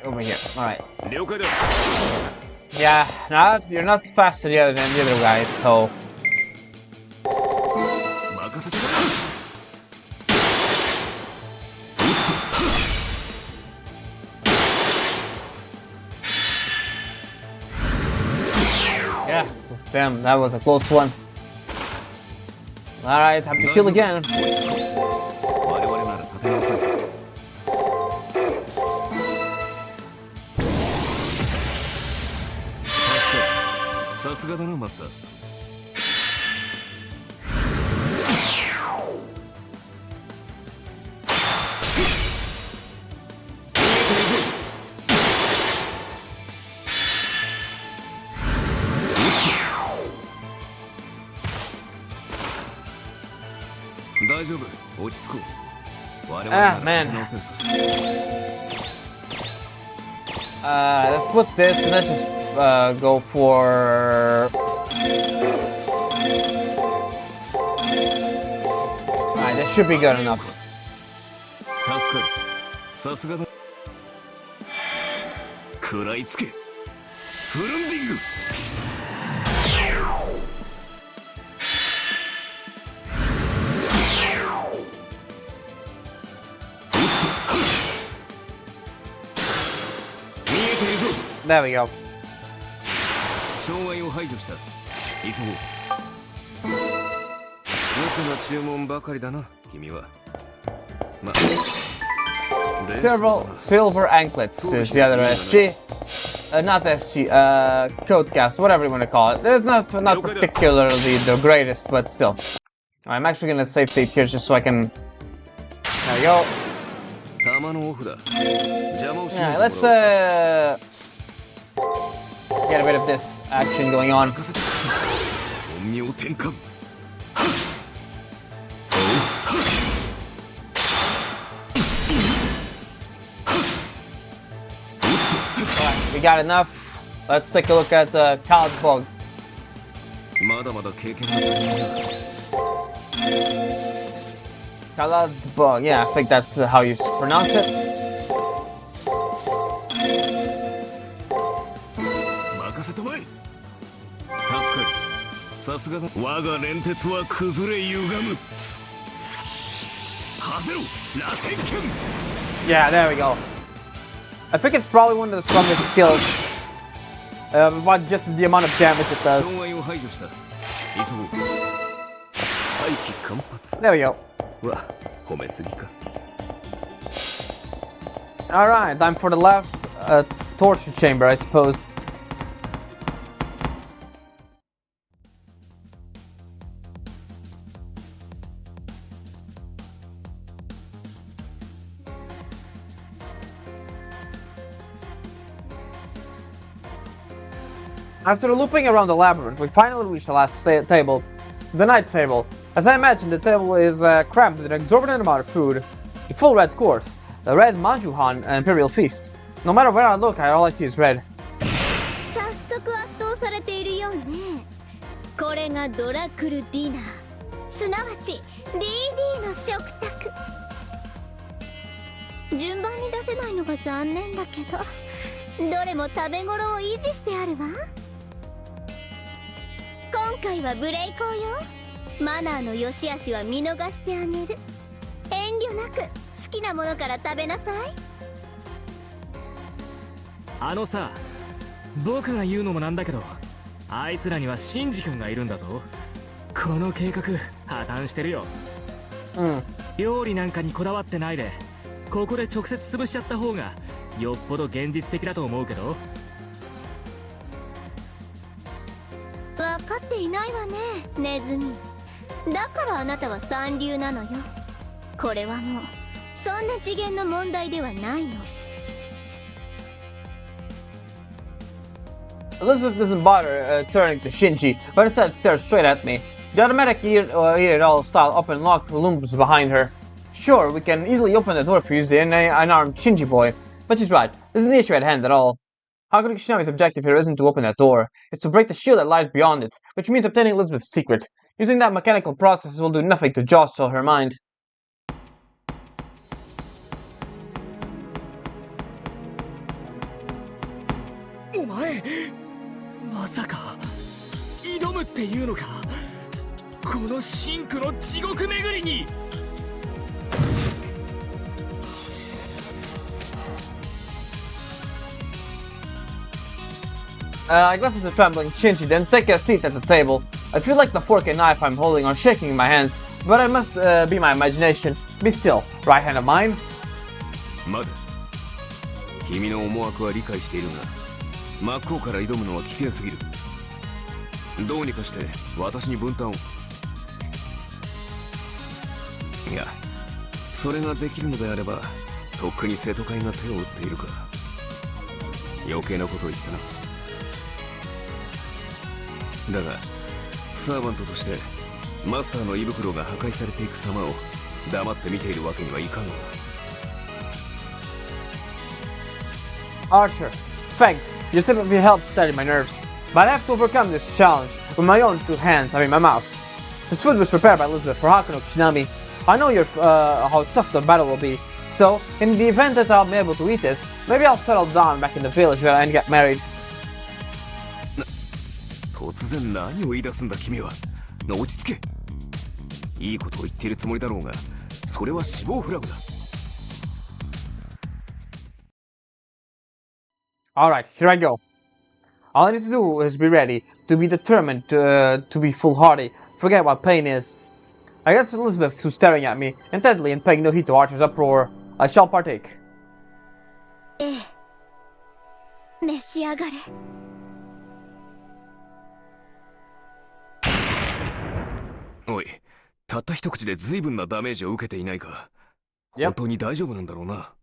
Over here. Alright. Yeah, you're not faster than the other guys, so. Damn, that was a close one. Alright, have to heal again. 我々なら立て直せる。さすがだなマスター。大丈夫、落ち着こう。我々なら立て直せるさ。Let's put this and let's just go for. Alright, that should be good enough. 助かる。さすがだ。食らいつけ。フルンディング。There we go. 障害を排除した。急ごう。無茶な注文ばかりだな、君は。まあ。Silver anklets is the other SG. Not SG, coat caps, whatever you want to call it. It's not particularly the greatest, but still. I'm actually gonna save state here just so I can. There we go. Yeah, let's get a bit of this action going on. Alright, we got enough. Let's take a look at the Cloud Bug. Cloud Bug, yeah, I think that's how you pronounce it. Yeah, there we go. I think it's probably one of the strongest skills. But just the amount of damage it does. There we go. Alright, time for the last torture chamber, I suppose. After looping around the labyrinth, we finally reached the last table, the night table. As I imagined, the table is crammed with an exorbitant amount of food. A full red course, the red Manjuhan Imperial Feast. No matter where I look, all I see is red. 早速圧倒されているようね。これがドラクルディナー、すなわち DD の食卓。順番に出せないのが残念だけど、どれも食べ頃を維持してあるわ。今回は無礼講よ。マナーの良し悪しは見逃してあげる。遠慮なく好きなものから食べなさい。あのさ、僕が言うのもなんだけど、あいつらにはシンジ君がいるんだぞ。この計画破綻してるよ。料理なんかにこだわってないで、ここで直接潰しちゃった方がよっぽど現実的だと思うけど。分かっていないわね、ネズミ。だからあなたは三流なのよ。これはもうそんな次元の問題ではないの。Elizabeth doesn't bother turning to Shinji, but instead stares straight at me. The automatic eat it all style open lock looms behind her. Sure, we can easily open the door if we use the unarmed Shinji boy, but she's right. This isn't the issue at hand at all. Hakuto Kishinami's objective here isn't to open that door, it's to break the shield that lies beyond it, which means obtaining Elizabeth's secret. Using that mechanical process will do nothing to jostle her mind. お前、まさか挑むっていうのか。このシンクの地獄巡りに。I glance at the trembling Shinji, then take a seat at the table. I feel like the fork and knife I'm holding are shaking in my hands, but it must be my imagination. Be still, right hand of mine. まだ君の思惑は理解しているが真っ向から挑むのは危険すぎるどうにかして私に分担をいやそれができるのであればとっくに生徒会が手を打っているから余計なことを言ったなだがサーバントとしてマスターの胃袋が破壊されていく様を黙って見ているわけにはいかんのだ Archer, thanks. Your sympathy helps steady my nerves. But I have to overcome this challenge with my own two hands, my mouth. This food was prepared by Elizabeth for Hakuno Kishinami. I know how tough the battle will be, so in the event that I'll be able to eat this, maybe I'll settle down back in the village and get married. 突然何を言い出すんだ君は落ち着けいいことを言っているつもりだろうがそれは死亡フラグだ Alright, here I go. All I need to do is be ready, to be determined, to be foolhardy, forget what pain is. I guess Elizabeth, who's staring at me intently and paying no heed to Archer's uproar. I shall partake. ええ。召し上がれ。おい、たった一口で随分なダメージを受けていないか。本当に大丈夫なんだろうな。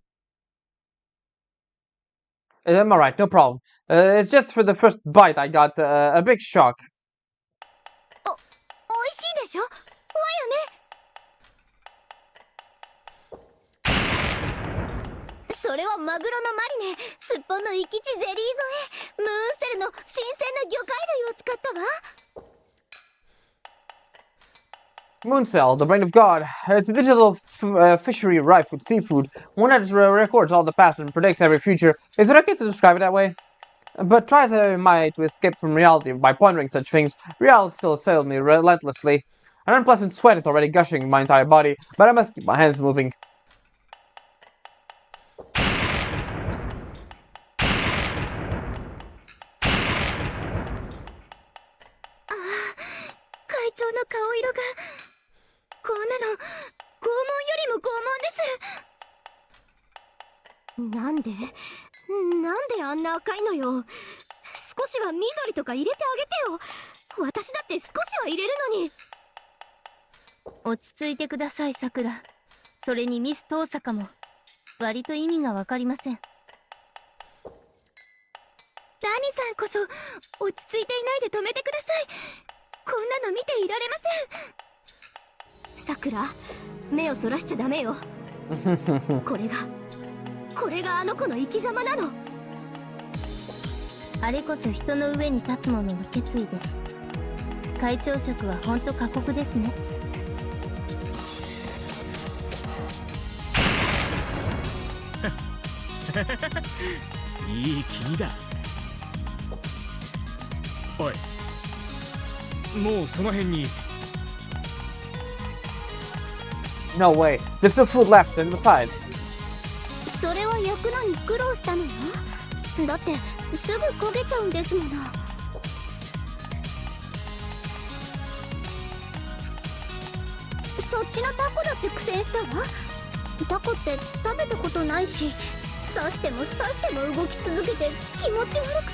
I'm alright, no problem. It's just for the first bite I got a big shock. おいしいでしょ？わよね。それはマグロのマリネ、すっぽんの生き地ゼリー添え、ムーンセルの新鮮な魚介類を使ったわ。Mooncell, the brain of God. It's a digital fishery rife with seafood, one that records all the past and predicts every future. Is it okay to describe it that way? But try as I might to escape from reality by pondering such things, reality still assailed me relentlessly. An unpleasant sweat is already gushing in my entire body, but I must keep my hands moving. 会長の顔色がこんなの拷問よりも拷問です。なんであんな赤いのよ。少しは緑とか入れてあげてよ。私だって少しは入れるのに。落ち着いてください、さくら。それにミス遠坂も割と意味がわかりません。ラニさんこそ落ち着いていないで止めてください。こんなの見ていられません。さくら、目をそらしちゃダメよ。これがあの子の生き様なの。あれこそ人の上に立つ者の決意です。会長職はほんと過酷ですね。いい気味だ。おい、もうその辺に。No way. There's no food left, and besides. それは焼くのに苦労したのよ。だってすぐ焦げちゃうんですもの。そっちのタコだって苦戦したわ。タコって食べたことないし、刺しても動き続けて気持ち悪く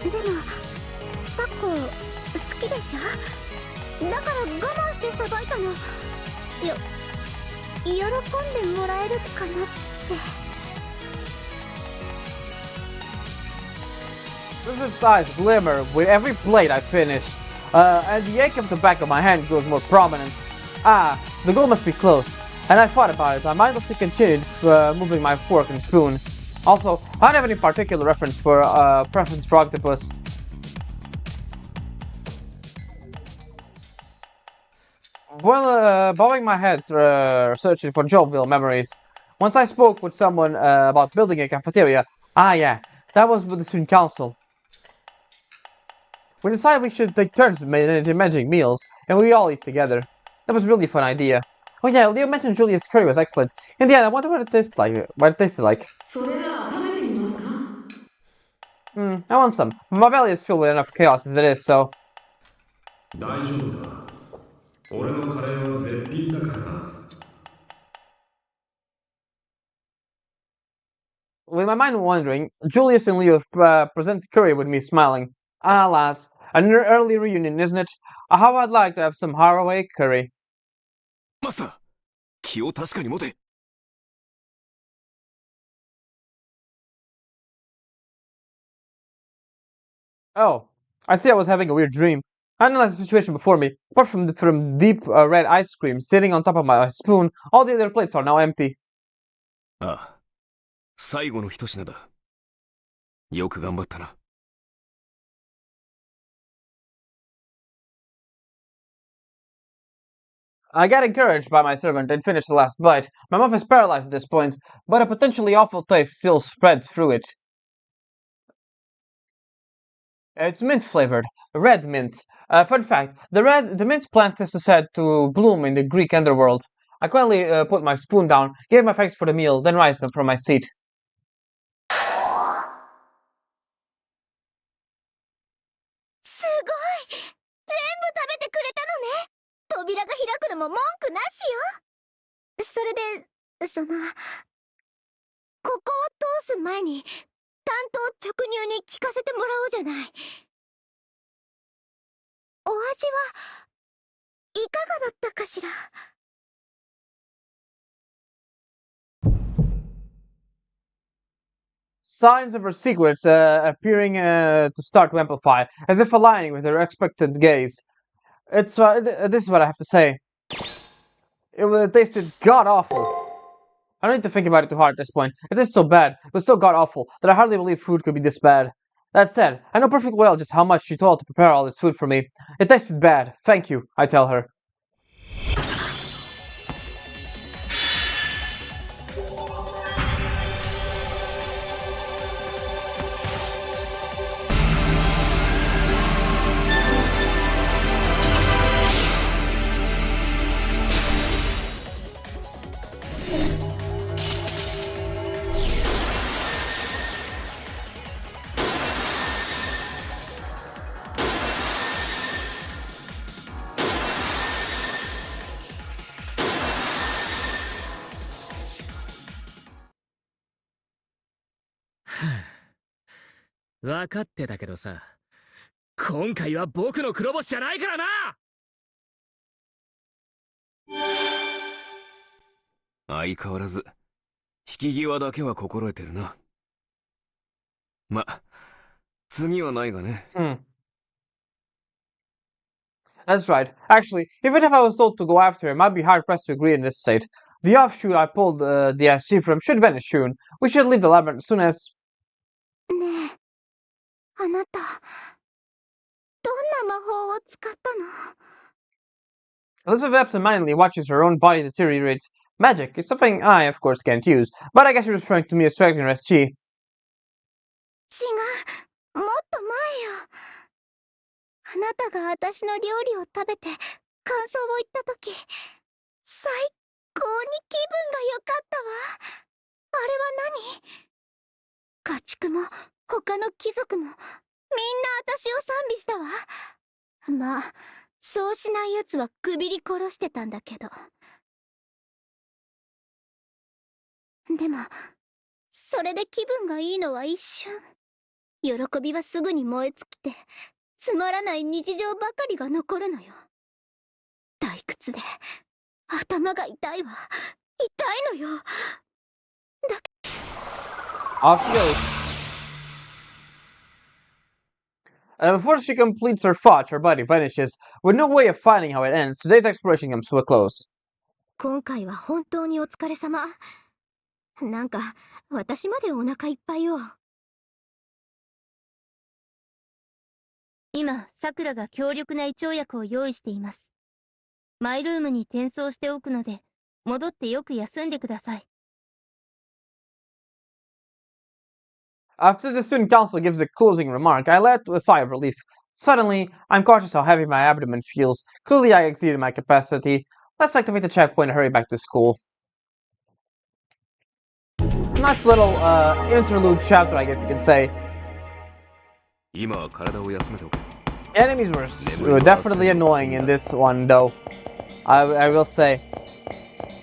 て。でもタコ好きでしょ。だから我慢してさばいたの。喜んでもらえるかなって。Elizabeth's eyes glimmer with every blade I finish, and the ache of the back of my hand grows more prominent. Ah, the goal must be close, and I thought about it. I mindlessly continued moving my fork and spoon. Also, I don't have any particular preference for octopus. Well, bowing my head, searching for jovial memories. Once I spoke with someone about building a cafeteria. Ah, yeah, that was with the student council. We decided we should take turns managing meals, and we all eat together. That was really a fun idea. Oh yeah, Leo mentioned Julia's curry was excellent. In the end, I wonder what it tasted like. それなら食べてみますか I want some. My belly is filled with enough chaos as it is, so... 大丈夫だ。俺のカレーは絶品だからな。With my mind wandering, Julius and Leo present curry with me smiling. Alas, an early reunion, isn't it? How I'd like to have some Haraway curry. マスター、気を確かに持て。Oh, I see I was having a weird dream. I analyzed the situation before me. Apart from deep red ice cream sitting on top of my spoon, all the other plates are now empty. ああ、最後の一品だ。よく頑張ったな。I got encouraged by my servant and finished the last bite. My mouth is paralyzed at this point, but a potentially awful taste still spreads through it. It's mint flavored, red mint. Fun fact: the mint plant is said to bloom in the Greek underworld. I quietly put my spoon down, gave my thanks for the meal, then rise from my seat. すごい、全部食べてくれたのね。扉が開くのも文句なしよ。それで、ここを通す前に単刀直入に聞かせてもらおうじゃない。お味はいかがだったかしら。Signs of her secrets appearing to start to amplify, as if aligning with her expectant gaze. This is what I have to say. It tasted god-awful. I don't need to think about it too hard at this point. It is so bad, it was so god-awful, that I hardly believe food could be this bad. That said, I know perfectly well just how much she told to prepare all this food for me. It tasted bad. Thank you, I tell her. 分かってたけどさ、今回は僕の黒星じゃないからな。相変わらず引き際だけは心得てるな。ま、次はないがね。That's right. Actually, even if I was told to go after him, I'd be hard-pressed to agree in this state. The offshoot I pulled the SG from should vanish soon. We should leave the labyrinth as soon as... ねえ、あなた、どんな魔法を使ったの？ Elizabeth absentmindedly watches her own body deteriorate. Magic is something I, of course, can't use, but I guess she was referring to me as extracting her SG. 違う、もっと前よ。あなたが私の料理を食べて感想を言ったとき、最高に気分が良かったわ。あれは何？家畜も他の貴族もみんな私を賛美したわ。まあ、そうしない奴はくびり殺してたんだけど。でも、それで気分がいいのは一瞬。喜びはすぐに燃え尽きて、つまらない日常ばかりが残るのよ。退屈で、頭が痛いわ。痛いのよ。Off she goes. Before she completes her thought, her body vanishes. With no way of finding how it ends, today's exploration comes to a close. 今回は本当にお疲れ様。なんか、私までお腹いっぱいよ。今、さくらが強力な胃腸薬を用意しています。マイルームに転送しておくので、戻ってよく休んでください。After the student council gives a closing remark, I let a sigh of relief. Suddenly, I'm conscious how heavy my abdomen feels. Clearly, I exceeded my capacity. Let's activate the checkpoint and hurry back to school. Nice little interlude chapter, I guess you could say. 今は体を休めておけ。 Enemies were definitely annoying in this one, though. I will say.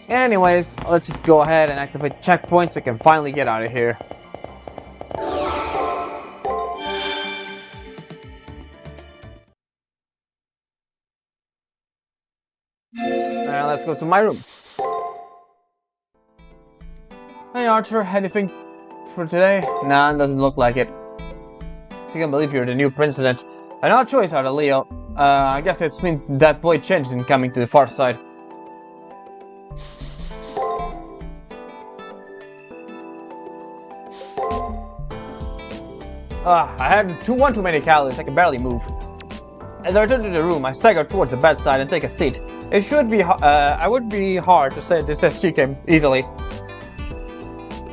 Anyways, let's just go ahead and activate the checkpoint so we can finally get out of here. Now let's go to my room. Hey Archer, anything for today? Nah, doesn't look like it. So you can believe you're the new president. An odd choice out of Leo. I guess it means that boy changed in coming to the far side. I had one too many calories, I can barely move. As I return to the room, I stagger towards the bedside and take a seat. It should be, I would be hard to say this SG came easily.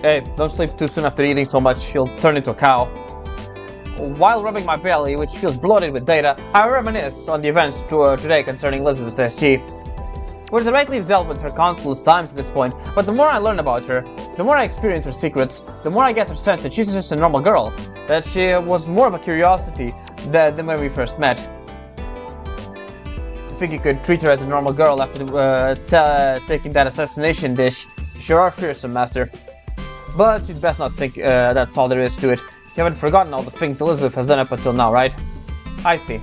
Hey, don't sleep too soon after eating so much, you'll turn into a cow. While rubbing my belly, which feels bloated with data, I reminisce on the events today concerning Elizabeth's SG. We've directly dealt with her countless times at this point, but the more I learn about her, the more I experience her secrets, the more I get the sense that she's just a normal girl, that she was more of a curiosity than when we first met. To think you could treat her as a normal girl after taking that assassination dish, you sure are fearsome, Master. But you'd best not think that's all there is to it. You haven't forgotten all the things Elizabeth has done up until now, right? I see.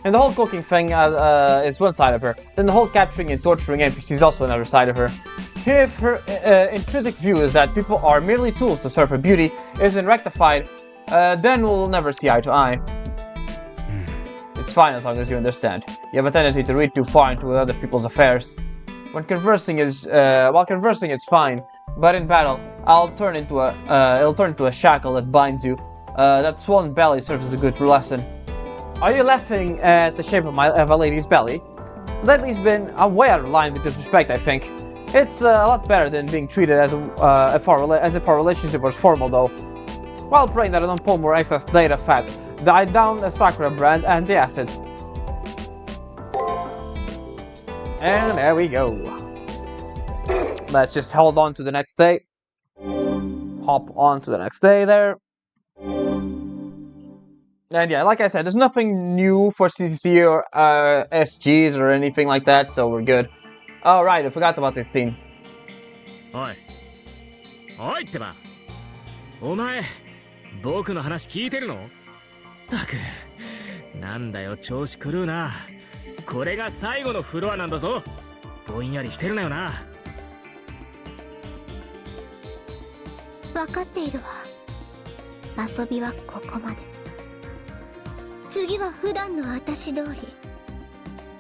And the whole cooking thing is one side of her, then the whole capturing and torturing NPCs is also another side of her. If her intrinsic view is that people are merely tools to serve her beauty isn't rectified, then we'll never see eye to eye. It's fine as long as you understand. You have a tendency to read too far into other people's affairs. While conversing is fine, but in battle, it'll turn into a shackle that binds you. That swollen belly serves as a good lesson. Are you laughing at the shape of a lady's belly? Lately's been way out of line with disrespect, I think. It's a lot better than being treated as if our relationship was formal, though. While praying that I don't pull more excess data fat, I down a Sakura brand and the acid. And there we go. Let's just hold on to the next day. Hop on to the next day there. And yeah, like I said, there's nothing new for CCC or SGs or anything like that, so we're good. Alright, I forgot about this scene. Oi. Oi ってば。お前、僕の話聞いてるの？ったく、なんだよ、調子狂うな。これが最後のフロアなんだぞ。ぼんやりしてるなよな。分かっているわ。遊びはここまで。次は普段の私通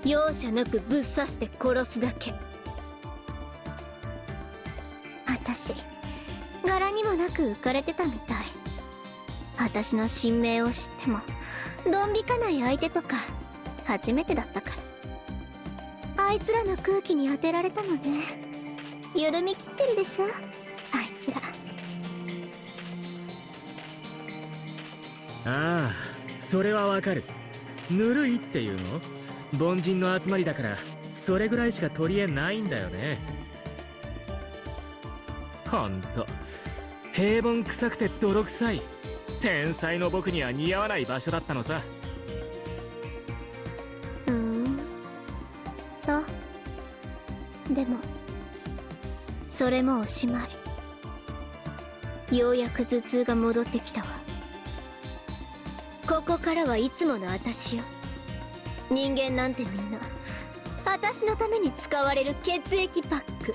り。容赦なくぶっ刺して殺すだけ。私、柄にもなく浮かれてたみたい。私の新名を知っても、ドン引かない相手とか、初めてだったから。あいつらの空気に当てられたのね。緩み切ってるでしょ、あいつら。ああ、それはわかる。ぬるいっていうの？凡人の集まりだから、それぐらいしか取り柄ないんだよね。ほんと、平凡臭くて泥臭い。天才の僕には似合わない場所だったのさ。そう。でも、それもおしまい。ようやく頭痛が戻ってきたわ。ここからはいつもの私よ。人間なんてみんな私のために使われる血液パック。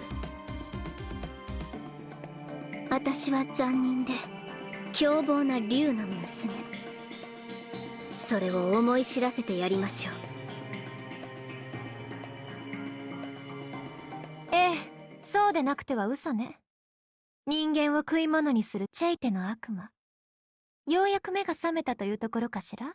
私は残忍で凶暴な竜の娘。それを思い知らせてやりましょう。ええ、そうでなくては嘘ね。人間を食い物にするチェイテの悪魔。ようやく目が覚めたというところかしら。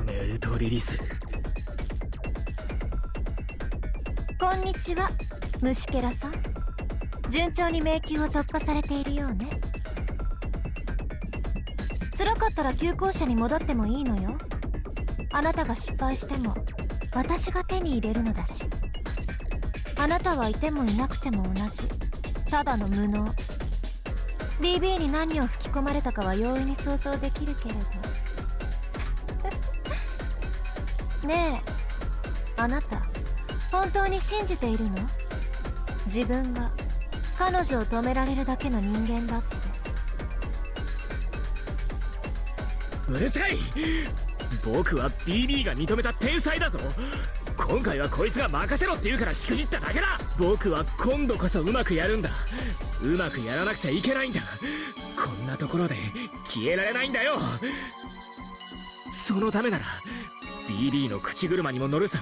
メルトリリス。こんにちは、虫けらさん。順調に迷宮を突破されているようね。辛かったら旧校舎に戻ってもいいのよ。あなたが失敗しても私が手に入れるのだし。あなたはいてもいなくても同じ。ただの無能。BB に何を吹き込まれたかは容易に想像できるけれど。ねえ、あなた本当に信じているの？自分が彼女を止められるだけの人間だって。うるさい。僕は BB が認めた天才だぞ。今回はこいつが任せろって言うからしくじっただけだ。僕は今度こそうまくやるんだ。うまくやらなくちゃいけないんだ。こんなところで消えられないんだよ。そのためなら BB の口車にも乗るさ。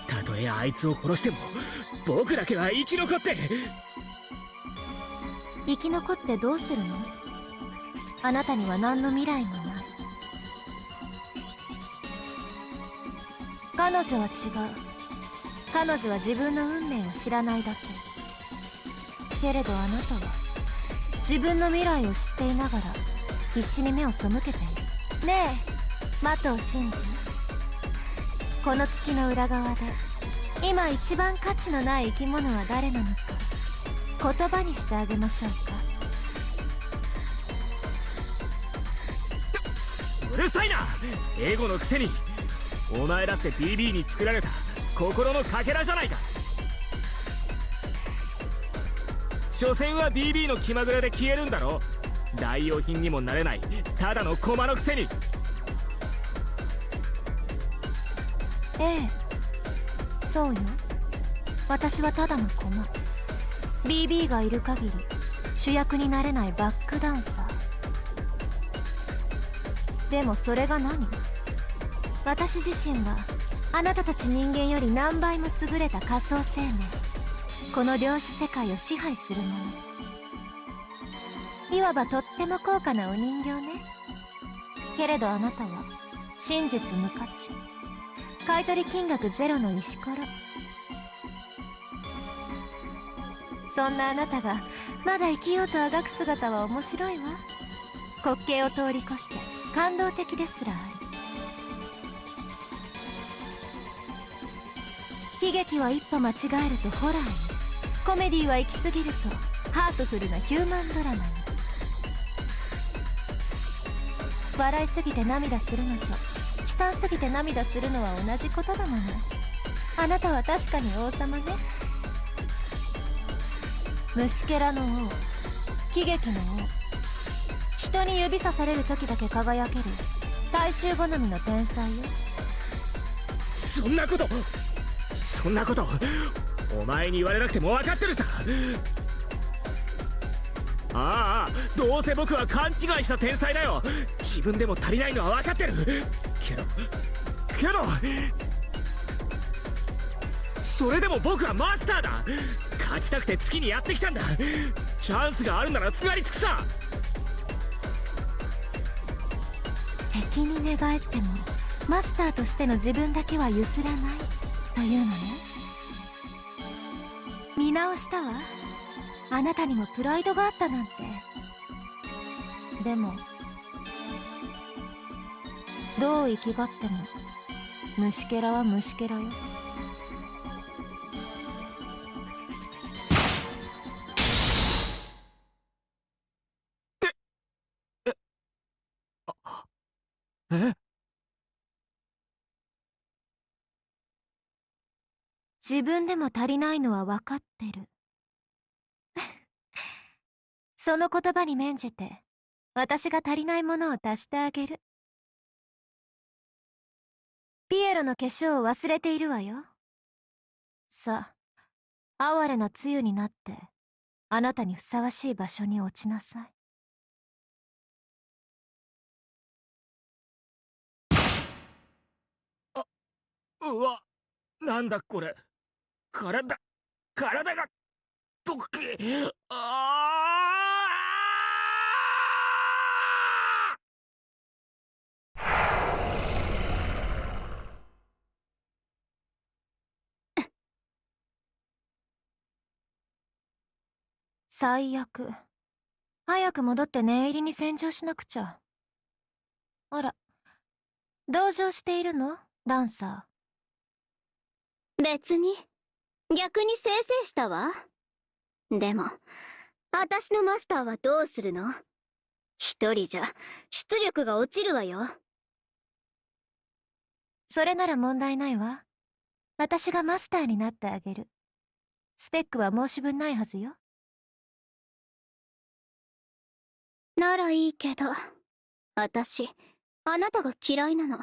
たとえあいつを殺しても僕だけは生き残って。生き残ってどうするの？あなたには何の未来もない。彼女は違う。彼女は自分の運命を知らないだけ。けれどあなたは自分の未来を知っていながら必死に目を背けている。ねえ、的を信じ。この月の裏側で今一番価値のない生き物は誰なのか言葉にしてあげましょうか。うるさいな、エゴのくせに。お前だって BB に作られた心のかけらじゃないか。所詮は BB の気まぐれで消えるんだろ。代用品にもなれないただの駒のくせに。ええ、そうよ。私はただの駒。 BB がいる限り主役になれないバックダンサー。でもそれが何？私自身はあなたたち人間より何倍も優れた仮想生命。この量子世界を支配するもの。いわばとっても高価なお人形ね。けれどあなたは真実無価値。買取金額ゼロの石ころ。そんなあなたがまだ生きようとあがく姿は面白いわ。滑稽を通り越して感動的ですらある。悲劇は一歩間違えるとホラーに、コメディは行き過ぎるとハートフルなヒューマンドラマに。笑いすぎて涙するのと悲惨すぎて涙するのは同じことだもの。あなたは確かに王様ね。虫けらの王、喜劇の王。人に指さされる時だけ輝ける大衆好みの天才よ。そんなことお前に言われなくても分かってるさ。ああ、どうせ僕は勘違いした天才だよ。自分でも足りないのは分かってるけどそれでも僕はマスターだ。勝ちたくて月にやってきたんだ。チャンスがあるならすがりつくさ。敵に寝返ってもマスターとしての自分だけは譲らないというのね。見直したわ。あなたにもプライドがあったなんて。でもどう生きがっても虫けらは虫けらよ。え？自分でも足りないのは分かってる。その言葉に免じて私が足りないものを足してあげる。ピエロの化粧を忘れているわよ。さあ、哀れな露になってあなたにふさわしい場所に落ちなさい。うわ、なんだこれ。体が溶け。最悪。早く戻って念入りに洗浄しなくちゃ。あら、同情しているのダンサー。別に。逆にせいせいしたわ。でも、私のマスターはどうするの？一人じゃ出力が落ちるわよ。それなら問題ないわ。私がマスターになってあげる。スペックは申し分ないはずよ。ならいいけど、私、あなたが嫌いなの。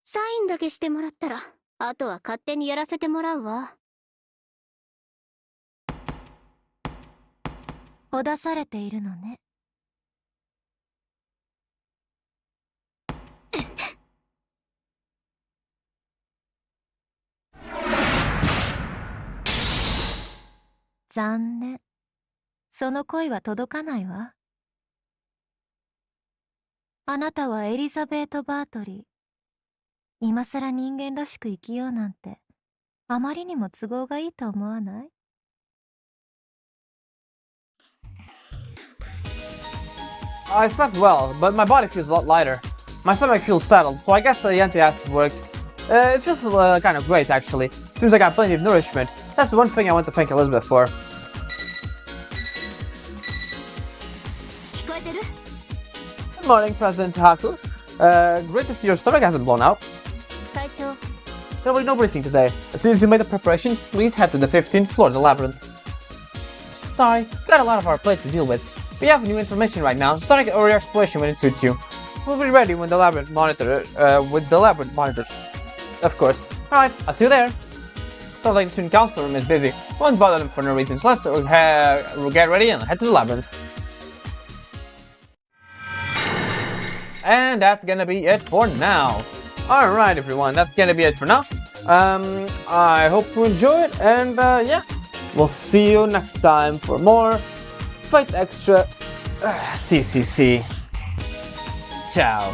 サインだけしてもらったら、あとは勝手にやらせてもらうわ。ほだされているのね。残念。その声は届かないわ。あなたはエリザベート・バートリー。今さら人間らしく生きようなんて、あまりにも都合がいいと思わない？ I slept well, but my body feels a lot lighter. My stomach feels settled, so I guess the antacid worked. It feels kind of great, actually. Seems like I got plenty of nourishment. That's one thing I want to thank Elizabeth for. 聞こえてる？ Good morning, President Haku. Great to see your stomach hasn't blown out. 隊長、 There'll be no briefing today. As soon as you made the preparations, please head to the 15th floor of the labyrinth. Sorry, got a lot of our plate to deal with. We have new information right now, so start your exploration when it suits you. We'll be ready when the labyrinth monitors. Of course. Alright, I'll see you there. Sounds like the student council room is busy. Won't bother them for no reason, so let's get ready and head to the labyrinth. And that's gonna be it for now. Alright everyone, that's gonna be it for now. I hope you enjoyed, and yeah, we'll see you next time for more Fight Extra CCC. Ciao.